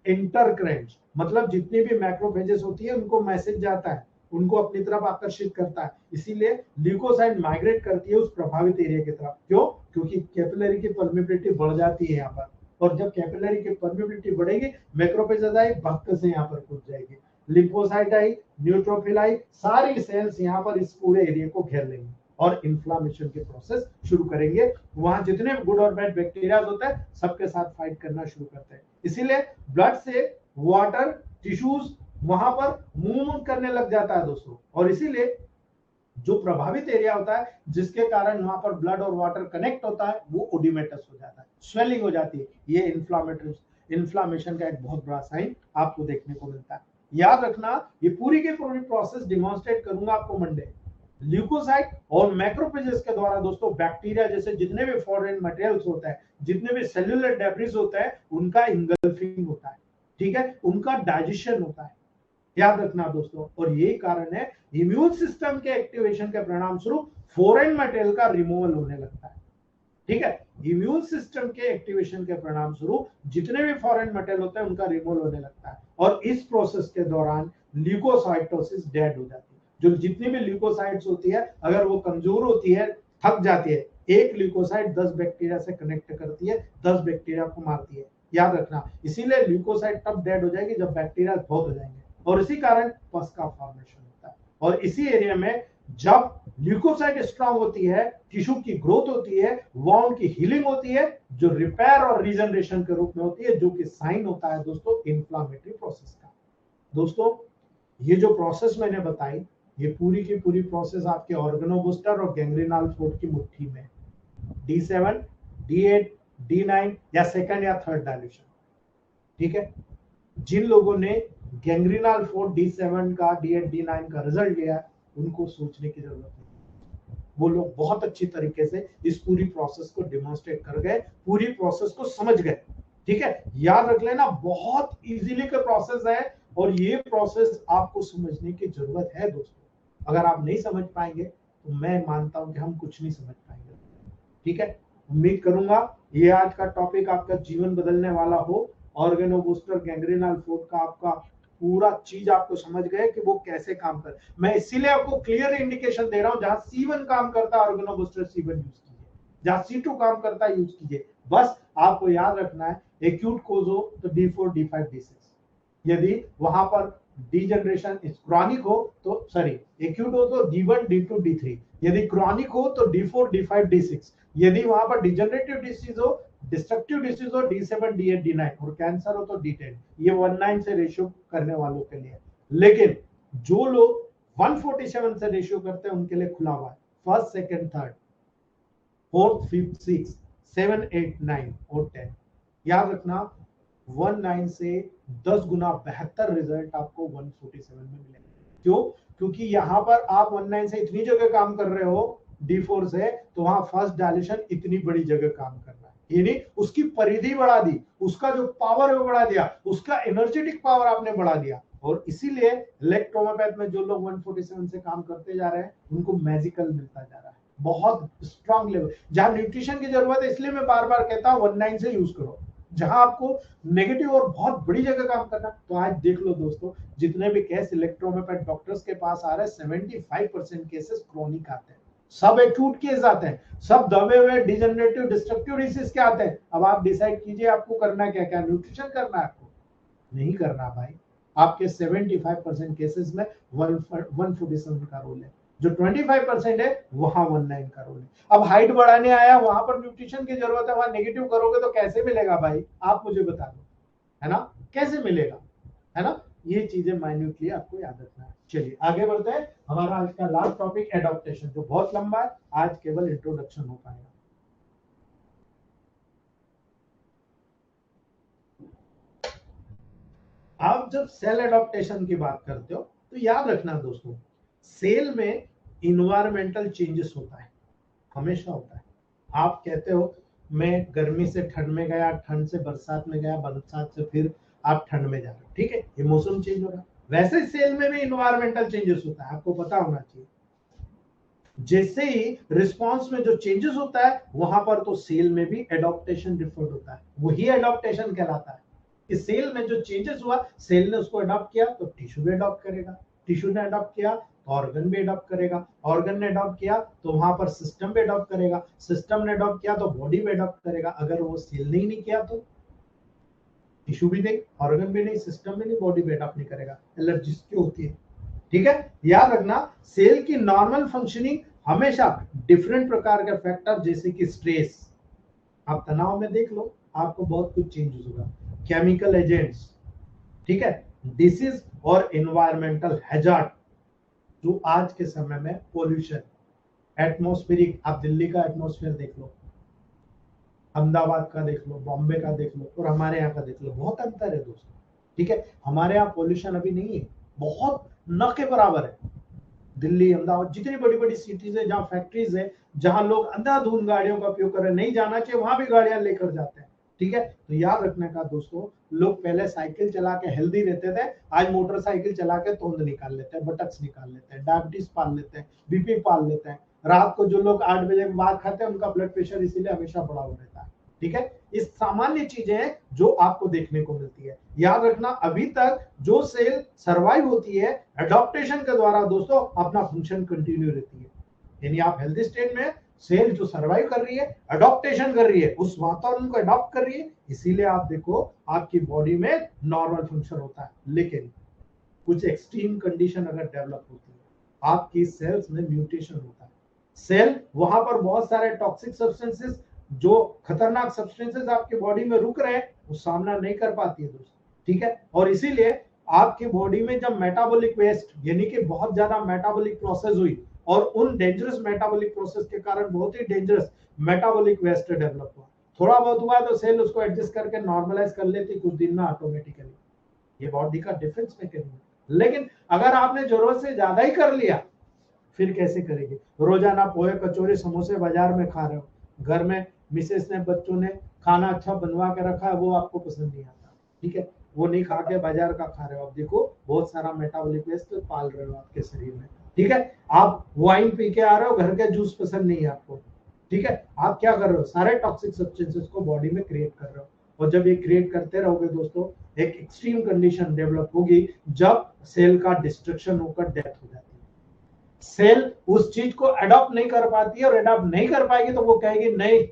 इंटरकरेंट्स मतलब जितनी भी मैक्रोफेजेस होती है उनको मैसेज जाता है, उनको अपनी तरफ आकर्षित करता है, इसीलिए ल्यूकोसाइट माइग्रेट करती है उस प्रभावित एरिया की तरफ। क्यों? क्योंकि कैपिलरी की परमिबिलिटी बढ़ जाती है यहाँ पर, और जब कैपिलरी की परमिबिलिटी बढ़ेगी, मैक्रोफेजेस आई भक्त से यहाँ पर कूद जाएगी, लिम्फोसाइट आई, न्यूट्रोफिल आई, सारी सेल्स यहाँ पर इस पूरे एरिया को घेर लेंगी और इन्फ्लामेशन के प्रोसेस शुरू करेंगे। वहां जितने गुड और बैड बैक्टीरिया होते हैं सबके साथ फाइट करना शुरू करते हैं। इसीलिए ब्लड से वाटर टिश्यूज वहां पर मूवमेंट करने लग जाता है दोस्तों, और इसीलिए जो प्रभावित एरिया होता है जिसके कारण वहां पर ब्लड और वाटर कनेक्ट होता है वो ओडिमेटस हो जाता है, स्वेलिंग हो जाती है। ये इन्फ्लामेशन का एक बहुत बड़ा साइन आपको देखने को मिलता है। याद रखना, ये पूरी की पूरी प्रोसेस डिमॉन्स्ट्रेट करूंगा आपको मंडे। ल्यूकोसाइट और मैक्रोफेजेस के द्वारा दोस्तों बैक्टीरिया जैसे जितने भी फॉरेन मटेरियल्स होता है, जितने भी सेल्यूलर डेब्रिस होता है, उनका इंगल्फिंग होता है, ठीक है, उनका डाइजेशन होता है। याद रखना दोस्तों, और यही कारण है इम्यून सिस्टम के एक्टिवेशन के परिणाम स्वरूप फॉरेन मटेरियल का रिमूवल होने लगता है, ठीक है। इम्यून सिस्टम के एक्टिवेशन के परिणाम स्वरूप जितने भी फॉरेन मटेरियल होते हैं उनका रिमूवल होने लगता है, और इस प्रोसेस के दौरान ल्यूकोसाइटोसिस डेड हो जाती है। जो जितनी भी ल्यूकोसाइट्स होती है, अगर वो कमजोर होती है, थक जाती है, एक ल्यूकोसाइट 10 बैक्टीरिया से कनेक्ट करती है, 10 बैक्टीरिया को मारती है। याद रखना, इसीलिए ल्यूकोसाइट तब डेड हो जाएगी जब बैक्टीरिया बहुत हो जाएंगे, और इसी कारण पस का फॉर्मेशन होता है। और इसी एरिया में जब ल्यूकोसाइट स्ट्रांग होती है, टिश्यू की ग्रोथ होती है, वाउंड की हीलिंग होती है, जो रिपेयर और रीजनरेशन के रूप में होती है, जो कि साइन होता है दोस्तों इन्फ्लामेटरी प्रोसेस का। दोस्तों, ये जो प्रोसेस मैंने बताई, ये पूरी की पूरी प्रोसेस आपके ऑर्गेनोबूस्टर और गैंग्रीनल फोर्ट की मुट्ठी में, D7, D8, D9 या सेकंड या थर्ड डायल्यूशन, ठीक है। जिन लोगों ने गैंग्रीनल फोर्ट D7 का, D8, D9 का रिजल्ट लिया, उनको सोचने की जरूरत नहीं, वो लोग बहुत अच्छी तरीके से इस पूरी प्रोसेस को डिमॉन्स्ट्रेट कर गए, पूरी प्रोसेस को समझ गए, ठीक है। याद रख लेना, बहुत इजीली का प्रोसेस है, और ये प्रोसेस आपको समझने की जरूरत है दोस्तों। अगर आप नहीं समझ पाएंगे तो मैं मानता हूं कि हम कुछ नहीं समझ पाएंगे, ठीक है। उम्मीद करूंगा ये आज का टॉपिक आपका जीवन बदलने वाला हो। ऑर्गेनोबूस्टर गैंग्रीनल फोर्ट का आपका पूरा चीज आपको समझ गए कि वो कैसे काम कर, मैं इसीलिए आपको क्लियर इंडिकेशन दे रहा हूं, जहां C1 काम करता है ऑर्गेनोबूस्टर C1 यूज कीजिए, जहां C2 काम करता है यूज कीजिए। बस आपको याद रखना है, एक्यूट कोज हो तो D4, D5, D6, यदि वहां पर डीजनरेशन क्रॉनिक हो तो सॉरी एक्यूट हो तो D1, D2, D3, यदि क्रॉनिक हो तो D4, D5, D6, यदि वहां पर डिजनरेटिव डिसीज हो, डिस्ट्रक्टिव डिसीज हो, D7, D8, D9, और कैंसर हो तो D10। ये 1:9 से रेशियो करने वालों के लिए, लेकिन जो लोग 147 से रेशियो करते हैं उनके लिए खुला हुआ है, first, second, third, fourth, fifth, six, 7, 8, 9 और 10। याद रखना, 1:9 से 10 गुना बेहतर रिजल्ट आपको 147 में मिलेगा। क्यों? क्योंकि यहां पर आप 1:9 से इतनी जगह काम कर रहे हो D4 से, तो वहां फर्स्ट डायलेशन इतनी बड़ी जगह काम कर रहा है, यानी उसकी परिधि बढ़ा दी, उसका जो पावर है वो बढ़ा दिया, उसका एनर्जेटिक पावर आपने बढ़ा दिया। और इसीलिए इलेक्ट्रोमोपैथ में जो लोग 147 से काम करते जा रहे हैं उनको मैजिकल मिलता जा रहा है, बहुत स्ट्रांग लेवल। जहां न्यूट्रिशन की जरूरत है, इसलिए मैं बार बार कहता हूं 1:9 से यूज करो। जहां आपको नेगेटिव और बहुत बड़ी जगह काम करना, तो आज देख लो दोस्तों, जितने भी केस इलेक्ट्रोमोपैथ डॉक्टर्स के पास आ रहे हैं, 75% केसेस क्रॉनिक आते हैं, सब एक्यूट केस आते हैं, सब दबे हुए डिजनरेटिव डिस्ट्रक्टिव डिसीज के आते हैं। अब आप डिसाइड कीजिए आपको करना क्या, क्या न्यूट्रिशन करना है, आपको नहीं करना भाई। आपके 75% केसेस में 147 का रोल है, जो 25% है वहां 19 का रोल है। अब हाइट बढ़ाने आया, वहां पर न्यूट्रिशन की जरूरत है, वहां नेगेटिव करोगे तो कैसे मिलेगा भाई, आप मुझे बता दो, है ना, कैसे मिलेगा, है ना। ये चीजें माइन्यूटली आपको याद रखना है। चलिए आगे बढ़ते हैं। हमारा आज का लास्ट टॉपिक एडॉप्टेशन, जो बहुत लंबा है, आज केवल इंट्रोडक्शन हो पाएगा। आप जब सेल एडॉप्टेशन की बात करते हो तो याद रखना दोस्तों, सेल में इन्वायरमेंटल चेंजेस होता है, हमेशा होता है। आप कहते हो में गर्मी से ठंड में गया, ठंड से बरसात में गया, बरसात से फिर आप ठंड में जा रहे हो, ठीक है, ये मौसम चेंज हो रहा है। वैसे सेल में भी इन्वायरमेंटल चेंजेस होता है, आपको पता होना चाहिए। जैसे ही रिस्पांस में जो चेंजेस होता है वहां पर तो सेल में भी एडॉप्टेशन डिफर्ड होता है, वही एडॉप्टेशन कहलाता है कि सेल में जो चेंजेस हुआ, सेल ने उसको अडॉप्ट किया तो टिश्यू भी अडॉप्ट करेगा, टिश्यू ने अडॉप्ट किया तो ऑर्गन भी अडॉप्ट करेगा, ऑर्गन ने अडॉप्ट किया तो वहां पर सिस्टम भी अडॉप्ट करेगा, सिस्टम ने अडॉप्ट किया तो बॉडी भी अडॉप्ट करेगा। अगर वो सेल ने ही नहीं किया तो टिश्यू भी नहीं, ऑर्गन भी नहीं, सिस्टम भी नहीं, बॉडी भी अडॉप्ट नहीं करेगा। एलर्जीज क्यों होती है, ठीक है, याद रखना। सेल की नॉर्मल फंक्शनिंग हमेशा डिफरेंट प्रकार के फैक्टर जैसे कि स्ट्रेस, आप तनाव में देख लो आपको बहुत कुछ चेंजेस होगा, केमिकल एजेंट्स, ठीक है, डिसीज और एनवायरमेंटल हैजार्ड, जो आज के समय में पोल्यूशन, एटमॉस्फेरिक, आप दिल्ली का एटमॉस्फेयर देख लो, अहमदाबाद का देख लो, बॉम्बे का देख लो और हमारे यहाँ का देख लो, बहुत अंतर है दोस्तों, ठीक है। हमारे यहाँ पोल्यूशन अभी नहीं है, बहुत न के बराबर है। दिल्ली, अहमदाबाद, जितनी बड़ी बड़ी सिटीज है जहाँ फैक्ट्रीज है, जहां लोग अंधाधुंध गाड़ियों का उपयोग कर रहे हैं, नहीं जाना चाहिए वहां भी गाड़ियां लेकर जाते हैं, ठीक है। तो याद रखने का दोस्तों, लोग पहले साइकिल चला के हेल्दी रहते थे, आज मोटरसाइकिल चला के तोंद निकाल लेते हैं, बटक्स निकाल लेते हैं, डायबिटीज पाल लेते हैं, बीपी पाल लेते हैं। रात को जो लोग 8 बजे के बाद खाते हैं उनका ब्लड प्रेशर इसीलिए हमेशा बढ़ा हुआ रहता है, ठीक है। इस सामान्य चीजें हैं जो आपको देखने को मिलती है। याद रखना, अभी तक जो सेल सरवाइव होती है एडॉप्टेशन के द्वारा दोस्तों, अपना फंक्शन कंटिन्यू रहती है। यानी आप हेल्दी स्टेट में, सेल जो सरवाइव कर रही है, अडॉप्टेशन कर रही है, उस वातावरण को अडॉप्ट कर रही है, इसीलिए आप देखो आपकी बॉडी में नॉर्मल फंक्शन होता है। लेकिन कुछ एक्सट्रीम कंडीशन अगर डेवलप होती है, आपकी सेल्स में म्यूटेशन होता है, सेल वहां पर बहुत सारे टॉक्सिक सब्सटेंसेस, जो खतरनाक सब्सटेंसेस आपकी बॉडी में रुक रहे हैं, वो सामना नहीं कर पाती है दोस्तों, ठीक है। और इसीलिए आपकी बॉडी में जब मेटाबॉलिक वेस्ट, यानी कि बहुत ज्यादा मेटाबॉलिक प्रोसेस हुई और उन डेंजरस मेटाबॉलिक प्रोसेस के कारण बहुत ही डेंजरस मेटाबॉलिक वेस्ट डेवलप हुआ, थोड़ा बहुत हुआ तो सेल उसको एडजस्ट करके नॉर्मलाइज कर लेती कुछ दिन में ऑटोमेटिकली, ये बॉडी का डिफेंस मैकेनिज्म। लेकिन अगर आपने जरूरत से ज्यादा ही कर लिया, फिर कैसे करेंगे? रोजाना पोहे कचौरी समोसे बाजार में खा रहे हो, घर में मिसेस ने, बच्चों ने खाना अच्छा बनवा के रखा है, वो आपको पसंद नहीं आता, ठीक है, वो नहीं खा के बाजार का खा रहे हो, आप देखो बहुत सारा मेटाबॉलिक वेस्ट पाल रहे हो आपके शरीर में, ठीक है। आप वाइन पी के आ रहे हो, घर के जूस पसंद नहीं है आपको, ठीक है, आप क्या कर रहे हो, सारे टॉक्सिक सब्सटेंसेस को बॉडी में क्रिएट कर रहे हो। और जब ये क्रिएट करते रहोगे दोस्तों, एक एक्सट्रीम कंडीशन डेवलप होगी जब सेल का डिस्ट्रक्शन होकर डेथ हो जाती है। सेल उस चीज को अडॉप्ट नहीं कर पाती है, और अडॉप्ट नहीं कर पाएगी तो वो कहेगी नहीं,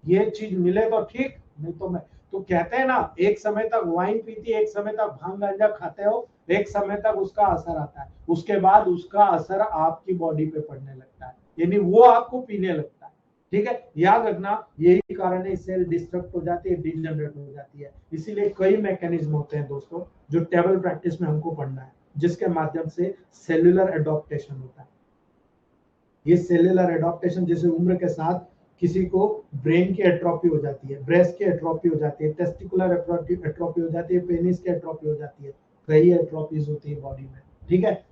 ये चीज मिले तो ठीक, नहीं तो मैं, तो कहते हैं ना, एक समय तक वाइन पीती, एक समय तक भांग गांजा खाते हो, एक समय तक उसका असर आता है, उसके बाद उसका असर आपकी बॉडी पे पड़ने लगता है, यानी वो आपको पीने लगता है, ठीक है। याद रखना, यही कारण है सेल डिस्ट्रक्ट हो जाती है, डिजनरेट हो जाती है। इसीलिए कई मैकेनिज्म होते हैं दोस्तों जो टेबल प्रैक्टिस में हमको पढ़ना है, जिसके माध्यम से सेल्यूलर एडॉप्टेशन होता है। ये सेल्यूलर एडॉप्टेशन जैसे उम्र के साथ किसी को ब्रेन की एट्रोफी हो जाती है, ब्रेस्ट की एट्रोफी हो जाती है, टेस्टिकुलर एट्रोफी हो जाती है, पेनिस की एट्रोफी हो जाती है, कई एट्रोफीज होती है बॉडी में, ठीक है,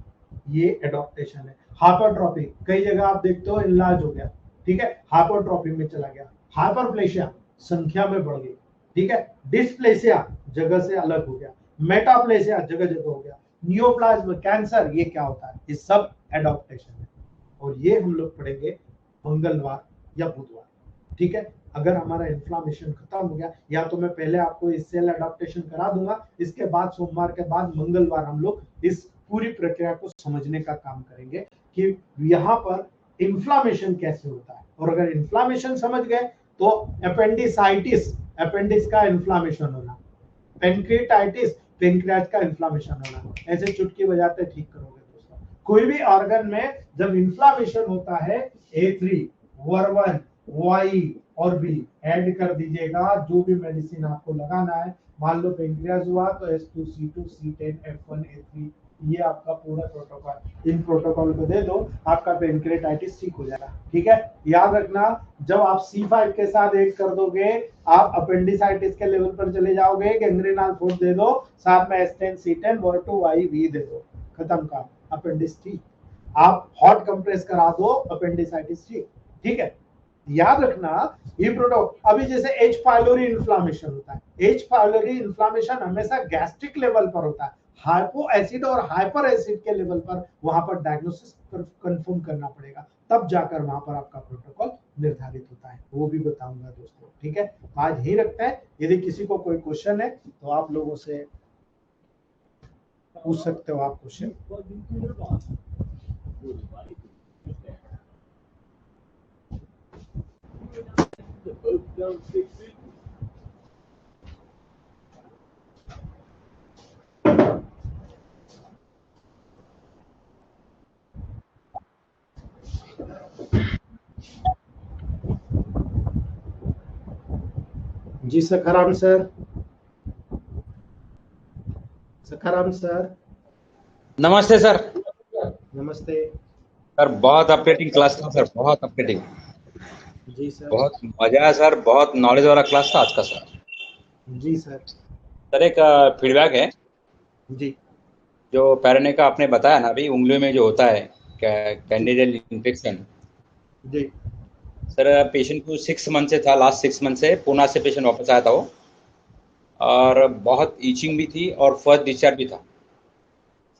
ये एडॉप्टेशन है। हाइपरट्रॉफी, कई जगह आप देखते हो इलाज हो गया, ठीक है, हाइपरट्रॉफी में चला गया, हाइपरप्लेशिया संख्या में बढ़ गई, ठीक है, डिस्प्लेसिया जगह से अलग हो गया, मेटाप्लेसिया जगह जगह हो गया, नियोप्लाज्म कैंसर, ये क्या होता है, ये सब एडॉप्टेशन है। और ये हम लोग पढ़ेंगे मंगलवार या बुधवार, ठीक है। अगर हमारा इन्फ्लामेशन खत्म हो गया, या तो मैं पहले आपको इस सेल एडॉप्टेशन करा दूंगा, इसके बाद सोमवार के बाद मंगलवार हम लोग इस पूरी प्रक्रिया को समझने का काम करेंगे कि यहाँ पर इन्फ्लामेशन कैसे होता है। और अगर इन्फ्लामेशन समझ गए तो अपेंडिसाइटिस, अपेंडिक्स का इन्फ्लामेशन होना, पेनक्रियाटाइटिस, पेनक्रियाज का इन्फ्लामेशन होना, ऐसे चुटकी बजाते ठीक करोगे दोस्तों। कोई भी ऑर्गन में जब इन्फ्लामेशन होता है, A3, वर्वन, वाई और बी ऐड कर दीजिएगा, जो भी मेडिसिन आपको लगाना है। मान लो पेनक्रियाज हुआ तो S2, C2, C10, F1, A3, ये आपका पूरा प्रोटोकॉल, इन प्रोटोकॉल को दे दो, आपका पेनक्रियाटाइटिस ठीक हो जाएगा, ठीक है। याद रखना, जब आप C5 के साथ ऐड कर दोगे, आप अपेंडिसाइटिस के लेवल पर चले जाओगे, गैंग्रीनल फोर्स दे दो, साथ में S10, C10, वर्टू, YV दे दो, खत्म काम, अपेंडिस ठीक। आप हॉट कंप्रेस करा दो, अपेंडिसाइटिस ठीक, ठीक है। याद रखना, ये प्रोडक्ट अभी जैसे एच पाइलोरी इन्फ्लामेशन होता है, एच पाइलोरी इन्फ्लामेशन हमेशा गैस्ट्रिक लेवल पर होता है, हाइपो एसिड और हाइपर एसिड के लेवल पर वहां पर डायग्नोसिस कंफर्म करना पड़ेगा, तब जाकर वहां पर आपका प्रोटोकॉल निर्धारित होता है, वो भी बताऊंगा दोस्तों। ठीक है, आज यही रखते हैं, यदि किसी को कोई क्वेश्चन है तो आप लोगों से पूछ सकते हो आप क्वेश्चन। जी सखाराम सर, सखाराम सर। नमस्ते सर। नमस्ते सर बहुत अपडेटिंग क्लास था सर, बहुत अपडेटिंग। जी सर। बहुत मजा आया सर, बहुत नॉलेज वाला क्लास था आज का सर। जी सर। सर एक फीडबैक है, जी जो पैराने का आपने बताया ना अभी, उंगलियों में जो होता है कैंडिडियल इन्फेक्शन। जी सर पेशेंट को 6 मंथ से था, लास्ट 6 मंथ से पूना से पेशेंट वापस आया था वो, और बहुत ईचिंग भी थी और फर्स्ट डिस्चार्ज भी था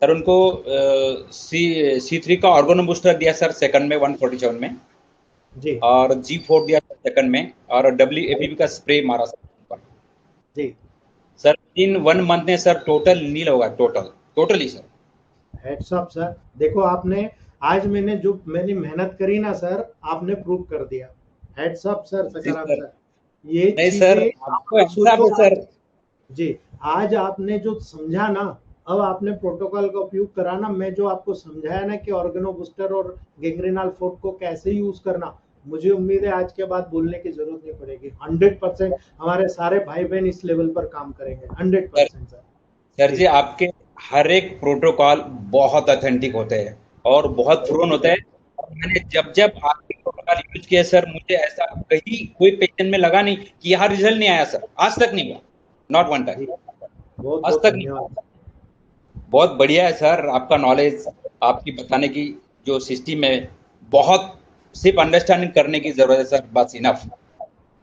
सर। उनको C3 का ऑर्गोनो बूस्टर दिया सर सेकंड में 147 में, जी और G4 दिया सर सेकंड में, और WAPB का स्प्रे मारा सर। जी सर इन 1 मंथ में सर टोटल नील होगा, totally sir. Heads up sir, देखो आपने आज मैंने मेहनत करी ना सर, आपने प्रूव कर दिया। Heads up sir, Sakaram sir, ये नहीं सर, चीजें आपको आप ऐसा सोचो है सर। जी, आज आपने जो समझा ना, अब आपने प्रोटोकॉल का उपयोग करा ना, मैं जो आपको समझाया ना कि ऑर्गेनो बूस्टर और गैंग्रीनल फोर्ट को कैसे यूज करना, मुझे उम्मीद है आज के बाद बोलने की जरूरत नहीं पड़ेगी। 100% हमारे सारे भाई बहन इस लेवल पर काम करेंगे, 100% सर। सर जी आपके हर एक प्रोटोकॉल बहुत ऑथेंटिक होते हैं और बहुत प्रोन होते हैं। मैंने जब जब आपके प्रोटोकॉल यूज किया सर, मुझे ऐसा कहीं कोई पेशेंट में लगा नहीं कि यहाँ रिजल्ट नहीं आया सर, आज तक नहीं हुआ, नॉट वन टाइम, बहुत आज बहुत तक नहीं हुआ। धन्यवाद। बहुत बढ़िया है सर आपका नॉलेज, आपकी बताने की जो सिस्टम है, बहुत सिर्फ अंडरस्टैंडिंग करने की जरूरत है सर, बस इनफ।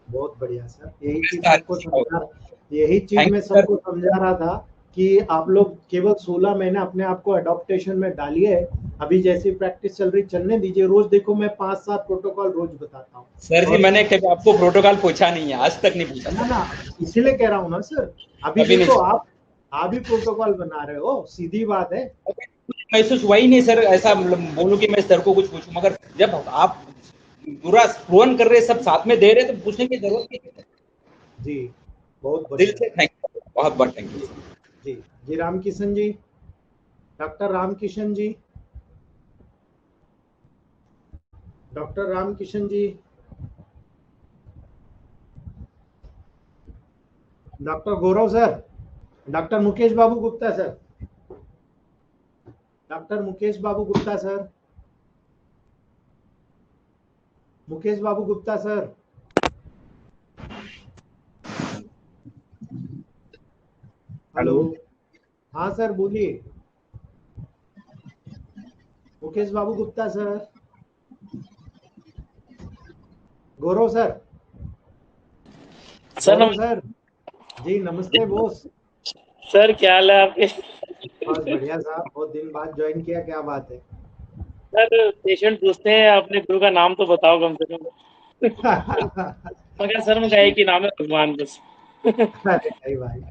बहुत बढ़िया सर, यही चीज थैंक मैं यू सर। सबको समझा रहा था कि आप लोग केवल 16 महीने अपने आप को अडॉप्टेशन में डालिए। अभी जैसी प्रैक्टिस चल रही चलने दीजिए, रोज देखो मैं 5-7 प्रोटोकॉल रोज बताता हूँ। सर जी और मैंने कभी आपको प्रोटोकॉल पूछा नहीं है, आज तक नहीं पूछा ना सर, ना, इसीलिए कह रहा हूँ ना सर, अभी कभी देखो नहीं। आप भी प्रोटोकॉल बना रहे हो, सीधी बात है। महसूस हुआ ही नहीं सर, ऐसा बोलूं कि मैं सर को कुछ पूछूं, मगर जब आप पूरा प्रोवन कर रहे, सब साथ में दे रहे, तो पूछने की जरूरत नहीं है। जी बहुत दिल बढ़िया से सर। थैंक यू, बहुत बहुत थैंक यू। जी जी Ramkishan ji, doctor Ramkishan ji, doctor Ramkishan ji, doctor Gaurav sir, doctor Mukesh Babu Gupta sir, doctor Mukesh Babu Gupta sir, Mukesh Babu Gupta sir. Hello, hello. हाँ सर बोलिए, Mukesh Babu Gupta sir, Gaurav sir, sir Gaurav sir. जी नमस्ते बोस। सर क्या हाल है आपके? बस बढ़िया साहब, बहुत दिन बाद ज्वाइन किया, क्या बात है। सर पेशेंट पूछते हैं अपने गुरु का नाम तो बताओ कम से कम। मगर सर उनका एक ही नाम है, भगवान बस। अरे नहीं भाई,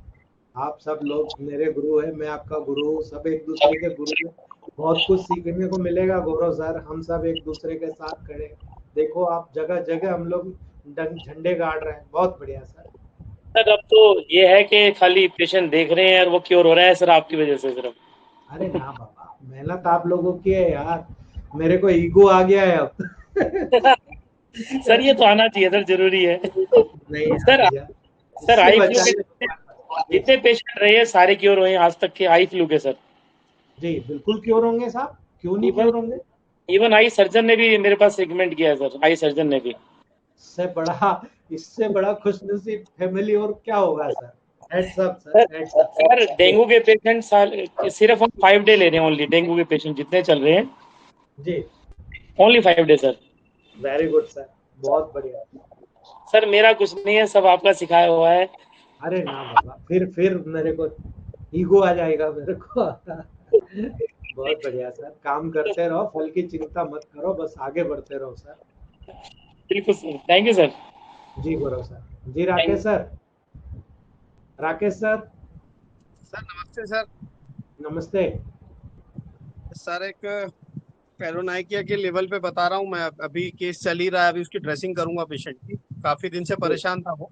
आप सब लोग मेरे गुरु हैं, मैं आपका गुरु हूँ, सब एक दूसरे के गुरु हैं। बहुत कुछ सीखने को मिलेगा गौरव सर, हम सब एक दूसरे के साथ खड़े हैं। देखो आप जगह जगह हम लोग झंडे गाड़ रहे हैं, बहुत बढ़िया सर। सर अब तो ये है कि खाली पेशेंट देख रहे हैं और वो क्योर हो रहा है सर आपकी वजह से सिर्फ। अरे ना बाबा, मेहनत आप लोगों की है यार, मेरे को ईगो आ गया है अब। सर ये तो आना चाहिए सर, जरूरी है। नहीं यार सर भैया, सर इससे आई फ्लू के बचाने। जी जितने पेशेंट रहे हैं सारे क्योर हुए हैं आज तक के आई फ्लू के सर। जी बिल्कुल क्योर होंगे साहब, क्यों नहीं इवन क्योर होंगे। इवन आई सर्जन ने भी मेरे पास रिकमेंड किया है सर, आई सर्जन ने भी। इससे बड़ा खुशनसीब फैमिली और क्या होगा sir. Heads up sir, sir heads up. Sir जी डेंगू के पेशेंट सिर्फ हम 5 डे ले रहे हैं ओनली, डेंगू के पेशेंट जितने चल रहे हैं जी only 5 day sir. Very good sir, बहुत बढ़िया। सर मेरा कुछ नहीं है, सब आपका सिखाया हुआ है। अरे ना बाबा, फिर मेरे को ईगो आ जाएगा मेरे को। बहुत बढ़िया सर, काम करते रहो, फल की चिंता मत करो, बस आगे बढ़ते रहो सर। बिल्कुल सर, थैंक यू सर। जी गुरु सर। जी thank Rakesh sir. Rakesh sir. Sir नमस्ते सर। नमस्ते। सर एक पेरोनाइकिया के लेवल पे बता रहा हूँ मैं। अभी केस चल ही रहा है, अभी उसकी ड्रेसिंग करूंगा पेशेंट की। काफी दिन से जी परेशान था वो,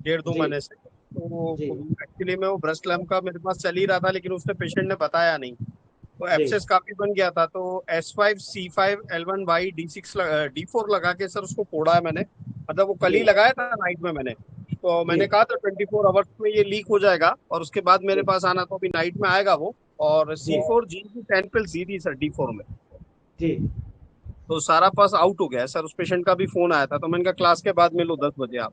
1.5-2 जी महीने से। तो जी एक्चुअली में वो ब्रेस्ट लैम्प का मेरे पास चल ही रहा था, लेकिन उसने पेशेंट ने बताया नहीं। तो जी एब्सेस काफी बन गया था, तो S5C5L1Y D6 D4 लगा के सर उसको फोड़ा है मैंने। मतलब वो कल ही जी लगाया था नाइट में मैंने। तो जी मैंने कहा था 24 आवर्स में ये लीक हो जाएगा और उसके बाद मेरे जी पास आना, तो अभी नाइट में आएगा वो। और जी C4G की 10 पिल्स दी थी सर D4 में। जी। तो सारा पास आउट हो गया है सर। उस पेशेंट का भी फोन आया था, तो मैंने कहा क्लास के बाद मिलो 10 बजे आप।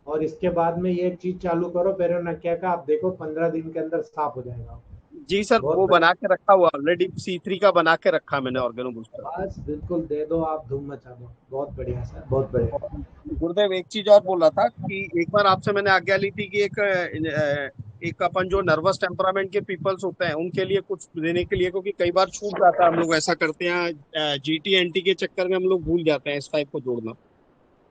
और इसके बाद में ये चीज चालू करो पेरोनकिया का, आप देखो 15 दिन के अंदर साफ हो जाएगा। जी सर, बहुत वो बढ़िया। बना के रखा हुआ ऑलरेडी, C3 का बना के रखा मैंने ऑर्गेनो बूस्टर। बस बिल्कुल दे दो, आप धूम मचा दो। बहुत बढ़िया सर, बहुत बढ़िया। गुरुदेव एक चीज और बोल रहा था कि एक बार आपसे मैंने आज्ञा ली थी कि एक अपन जो नर्वस टेम्परामेंट के पीपल्स होते हैं उनके लिए कुछ देने के लिए, क्योंकि कई बार छूट जाता है। हम लोग ऐसा करते हैं, GT NT के चक्कर में हम लोग भूल जाते हैं S5 को जोड़ना।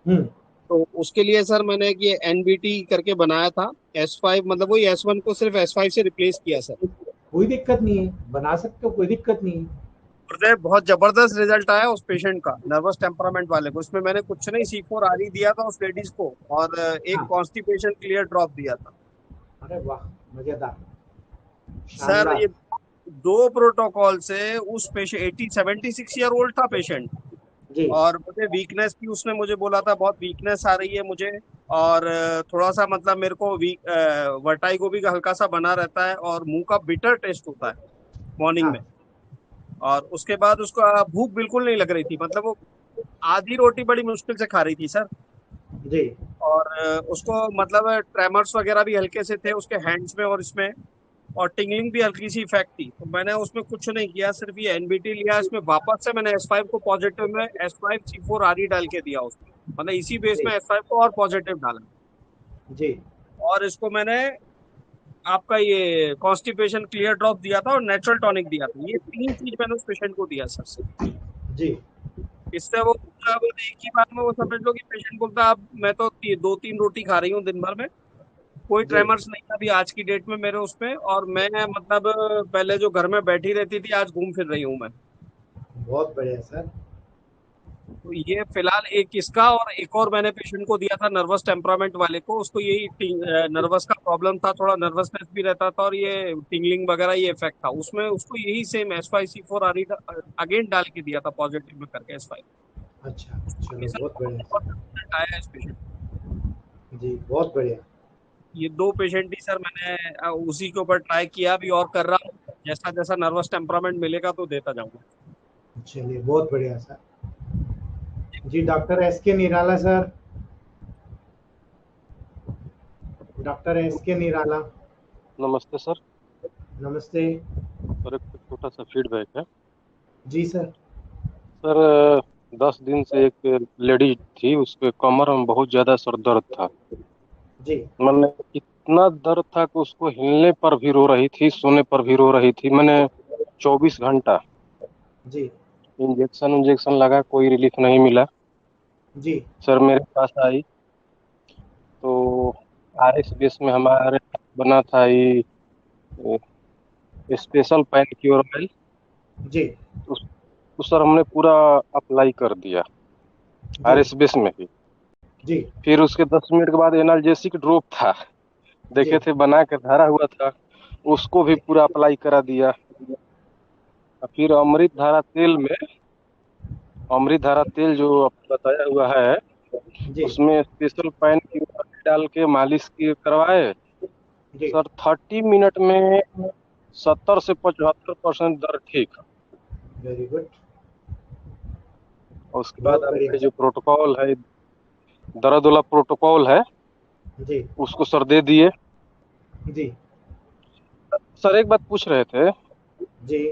हम्म। तो उसके लिए सर मैंने ये NBT करके बनाया था। S5 मतलब वही S1 को सिर्फ S5 से रिप्लेस किया सर। कोई दिक्कत नहीं है, बना सकते हो, कोई दिक्कत नहीं है। गुरुदेव बहुत जबरदस्त रिजल्ट आया उस पेशेंट का, नर्वस टेम्परामेंट वाले को। उसमें मैंने कुछ नहीं, C4 RE दिया था उस लेडीज को, और एक हाँ। कॉन्स्टिपेशन क्लियर ड्रॉप दिया था। अरे वाह, मजेदार, सर शानदार। ये दो प्रोटोकॉल से उस पेशेंट 76 ईयर ओल्ड था पेशेंट। जी और मुझे वीकनेस की, उसने मुझे बोला था बहुत वीकनेस आ रही है मुझे। और थोड़ा सा मतलब मेरे को वर्टाइगो भी हल्का सा बना रहता है, और मुंह का बिटर टेस्ट होता है मॉर्निंग हाँ। में। और उसके बाद उसको भूख बिल्कुल नहीं लग रही थी, मतलब वो आधी रोटी बड़ी मुश्किल से खा रही थी सर। जी और उसको मतलब ट्रेमर्स वगैरह भी हल्के से थे उसके हैंड्स में और इसमें। और टिंगलिंग भी हल्की सी इफेक्ट थी। तो मैंने उसमें कुछ नहीं किया, सिर्फ ये NBT लिया। इसमें वापस से मैंने S5 को पॉजिटिव में S5C4 RE डाल के दिया उसमें। मतलब इसी बेस जी में S5 को और पॉजिटिव डाला। जी और इसको मैंने आपका ये कॉन्स्टिपेशन क्लियर ड्रॉप दिया था और नेचुरल टॉनिक दिया था। ये तीन चीज मैंने उस पेशेंट को दिया सर। जी। इससे वो पूरा वो एक ही बार में वो समझ लो कि पेशेंट बोलता अब मैं तो 2-3 रोटी खा रही हूँ दिन भर में। कोई जी ट्रेमर्स नहीं था अभी आज की डेट में मेरे उसमें। और मैं मतलब पहले जो घर में बैठी रहती थी, आज घूम फिर रही हूँ मैं। बहुत बढ़िया सर। तो ये फिलहाल एक इसका, और एक और मैंने पेशेंट को दिया था नर्वस टेम्परामेंट वाले को। उसको यही नर्वस का प्रॉब्लम था, थोड़ा नर्वसनेस भी रहता था, और ये टिंगलिंग वगैरह ये इफेक्ट था उसमें। उसको यही सेम S5C4 RE अगेन डाल के दिया था पॉजिटिव में करके S5। अच्छा, चलो सर बहुत बढ़िया बहुत सर। रिजल्ट आया इस पेशेंट। जी बहुत बढ़िया। ये दो पेशेंट ही सर मैंने उसी के ऊपर ट्राई किया, भी और कर रहा हूँ। जैसा जैसा नर्वस टेम्परामेंट मिलेगा तो देता जाऊंगा। चलिए बहुत बढ़िया सर। जी डॉक्टर SK निराला सर। डॉक्टर SK निराला। नमस्ते सर। नमस्ते। सर एक छोटा सा फीडबैक है। जी सर। सर 10 दिन से एक लेडी थी, उसके कमर में बहुत ज़्यादा सर दर्द था। जी मैंने इतना दर्द था कि उसको हिलने पर भी रो रही थी, सोने पर भी रो रही थी। मैंने 24 घंटा जी इंजेक्शन लगा, कोई रिलीफ नहीं मिला। जी सर मेरे पास आई तो RS बेस में हमारे बना था ये स्पेशल पैन क्योर ऑयल। जी तो सर हमने पूरा अप्लाई कर दिया जी RS बेस में ही। जी फिर उसके 10 मिनट के बाद एनाल्जेसिक ड्रॉप था, जी देखे थे बना के धरा हुआ था, उसको भी पूरा अप्लाई करा दिया। और फिर अमृत धारा तेल जो आपको बताया हुआ है, जी उसमें स्पेशल पैन की डाल के मालिश की करवाए। जी। सर 30 मिनट में 70 से 75% दर्द ठीक। Very good. और उसके बाद बहुत बढ़िया आपके जो सर। प्रोटोकॉल है, दर्द वाला प्रोटोकॉल है, जी उसको सर दे दिए। जी सर एक बात पूछ रहे थे, जी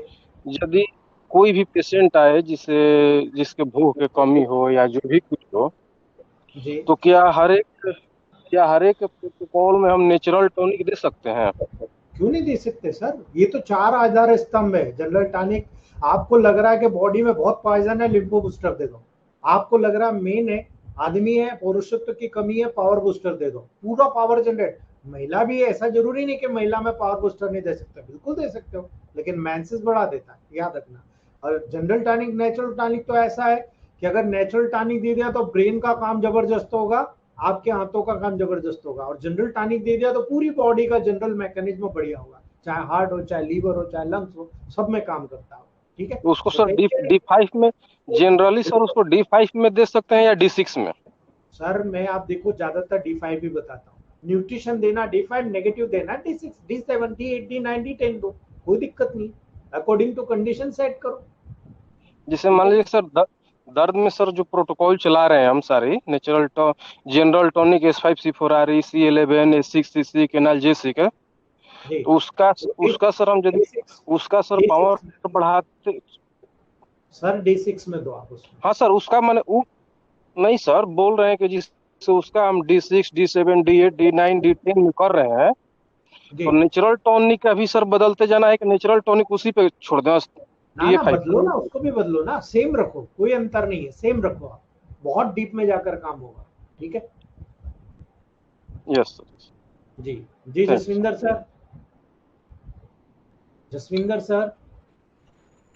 यदि कोई भी पेशेंट आए जिसके भूख की कमी हो या जो भी कुछ हो, जी तो क्या हर एक प्रोटोकॉल में हम नेचुरल टॉनिक दे सकते हैं? क्यों नहीं दे सकते सर? ये तो 4 आधार स्तंभ है जनरल टॉनिक। आपको लग रहा है कि बॉडी में बहुत पॉइजन है, लिम्फो बूस्टर दे दो। आपको लग रहा है मेन है, आदमी है, पौरुषत्व की कमी है, पावर बूस्टर दे दो, पूरा पावर जनरेट। महिला भी है, ऐसा जरूरी नहीं कि महिला में पावर बूस्टर नहीं दे सकते, बिल्कुल दे सकते हो, लेकिन मेंसेस बढ़ा देता है, याद रखना। और जनरल टॉनिक, नेचुरल टॉनिक तो ऐसा है कि अगर नेचुरल टॉनिक दे दिया तो ब्रेन का काम जबरदस्त होगा, आपके हाथों का काम जबरदस्त होगा। और जनरल टॉनिक दे दिया तो पूरी बॉडी का जनरल मैकेनिज्म बढ़िया होगा, चाहे हार्ट हो, चाहे लीवर हो, चाहे लंग्स हो, सब में काम करता हो। ठीक है, तो उसको तो सर D5 में जनरली सर उसको D5 में दे सकते हैं या D6 में? सर मैं आप देखो ज्यादातर D5 भी बताता हूँ। न्यूट्रिशन देना D5, नेगेटिव देना D6, D7, D8, D9, D10 दो, कोई दिक्कत नहीं, अकॉर्डिंग टू कंडीशन सेट करो। जैसे ठीक मान है लीजिए सर दर्द में सर जो प्रोटोकॉल चला रहे हैं हम सारे general tonic S5C4RE C11 S6CC केनाल्जेसिक है, जी। तो उसका सर हम यदि D6, उसका सर पावर D6 बढ़ाते। सर D6 में दो आप उसमें। हाँ सर उसका मैंने नहीं सर बोल रहे हैं कि जिससे उसका हम D6 D7 D8 D9 D10 में कर रहे हैं, जी तो नेचुरल टॉनिक का भी सर बदलते जाना है कि नेचुरल टॉनिक उसी पे छोड़ दें ना ना, DA5? बदलो ना, उसको भी बदलो ना, सेम रखो, कोई अंतर नहीं है, सेम रखो आप, बहुत डीप में जाकर काम होगा। ठीक है यस सर। जी। जी thank you. Jaswinder sir, Jaswinder sir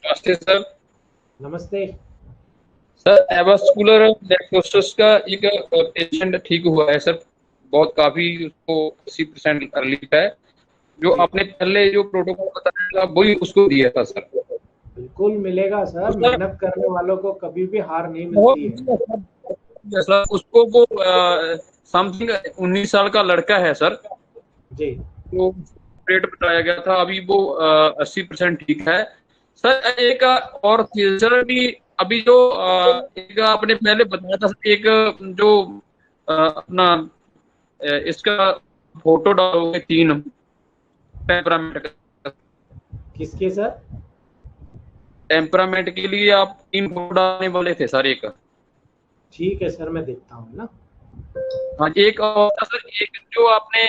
नमस्ते सर। नमस्ते। सर एवास्कुलर नेक्रोसिस का एक पेशेंट ठीक हुआ है सर, बहुत काफी उसको 80% रिलीफ है। जो जी आपने पहले जो प्रोटोकॉल बताया था वही उसको दिया था सर। बिल्कुल मिलेगा तो सर, सर मेहनत करने वालों को कभी भी हार नहीं बहुत मिलती है। सर उसको वो समथिंग 19 साल का लड़का है सर, जी तो रेट बताया गया था, अभी वो 80% ठीक है सर। एक और चीज सर, अभी अभी जो एक आपने पहले बताया था एक जो अपना इसका फोटो डालोगे 3 टेम्परामेंट का, किसके सर? टेम्परामेंट के लिए आप 3 फोटो डालने वाले थे सर एक। ठीक है सर, मैं देखता हूँ ना। हाँ एक और था सर, एक जो आपने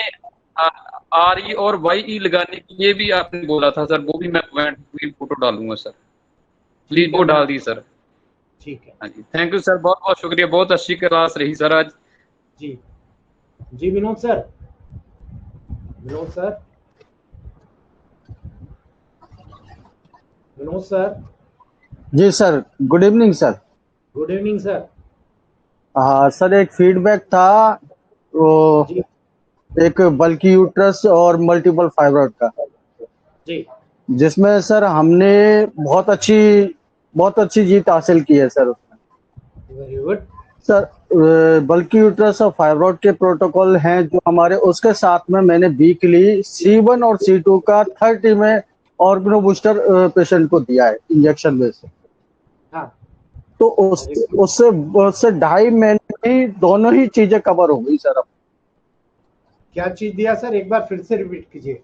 RE और YE लगाने के लिए भी आपने बोला था सर, वो भी मैं भी फोटो डालूंगा सर, प्लीज ठीक है वो मैं, डाल दी सर। ठीक है। हाँ जी, थैंक यू सर, बहुत बहुत शुक्रिया, बहुत अच्छी क्लास रही सर आज। जी जी Vinod sir, Vinod sir, Vinod sir, जी sir, good evening sir. Good evening sir. हाँ सर, एक फीडबैक था वो, जी एक बल्कि यूट्रस और मल्टीपल फाइब्रॉइड का, जी जिसमें सर हमने बहुत अच्छी जीत हासिल की है सर उसमें। Very good. सर बल्कि यूट्रस और फाइब्रॉइड के प्रोटोकॉल हैं जो हमारे, उसके साथ में मैंने वीकली C1 और C2 का 30 में ऑर्गेनो बूस्टर पेशेंट को दिया है इंजेक्शन में से। हाँ तो उससे उससे 2.5 महीने में ही दोनों ही चीजें कवर हो गई सर। अब क्या चीज दिया सर, एक बार फिर से रिपीट कीजिए।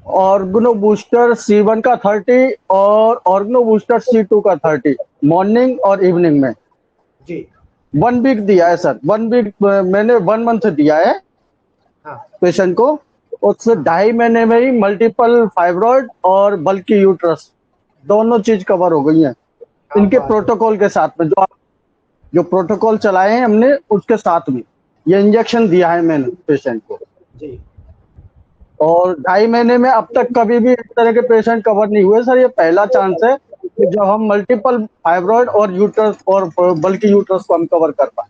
ऑर्गेनो बूस्टर C1 का 30 और ऑर्गेनो बूस्टर C2 का 30 मॉर्निंग और इवनिंग में जी 1 वीक दिया है सर। 1 वीक मैंने 1 मंथ दिया है हाँ पेशेंट को। उससे 2.5 महीने में ही मल्टीपल फाइब्रॉइड और बल्कि यूट्रस दोनों चीज कवर हो गई हैं क्या इनके बात है। प्रोटोकॉल के साथ में। जो प्रोटोकॉल चलाए हैं हमने उसके साथ में ये इंजेक्शन दिया है मैंने पेशेंट को। जी और 2.5 महीने में अब तक कभी भी इस तरह के पेशेंट कवर नहीं हुए सर। ये पहला चांस है कि जब हम मल्टीपल फाइब्रॉइड और यूट्रस और बल्कि यूट्रस को हम कवर कर पाए।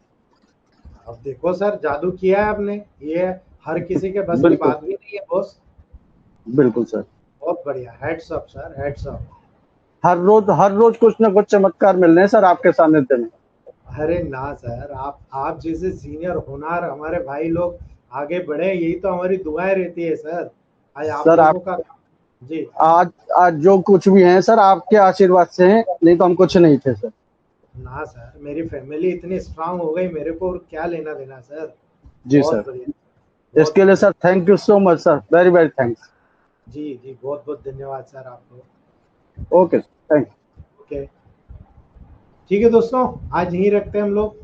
अब देखो सर, जादू किया है आपने, ये हर किसी के बस की बिल्कुल बात भी नहीं है बॉस। बिल्कुल सर। बहुत बढ़िया, heads up sir, heads up. हर रोज कुछ ना कुछ चमत्कार मिल रहे हैं सर आपके सानिध्य में। अरे ना सर, आप जैसे सीनियर होनहार हमारे भाई लोग आगे बढ़े, यही तो हमारी दुआएं रहती है सर। आज आप सर लोगों आप का जी। आज जो कुछ भी हैं सर आपके आशीर्वाद से हैं, नहीं तो हम कुछ नहीं थे सर। ना सर, मेरी फैमिली इतनी स्ट्रांग हो गई, मेरे को और क्या लेना देना सर। जी बहुत सर, बढ़िया, बहुत इसके लिए sir thank you so much sir, very very thanks. जी जी, बहुत बहुत धन्यवाद सर आपको। Okay thank you. ओके ठीक है दोस्तों, आज यहीं रखते हैं हम लोग।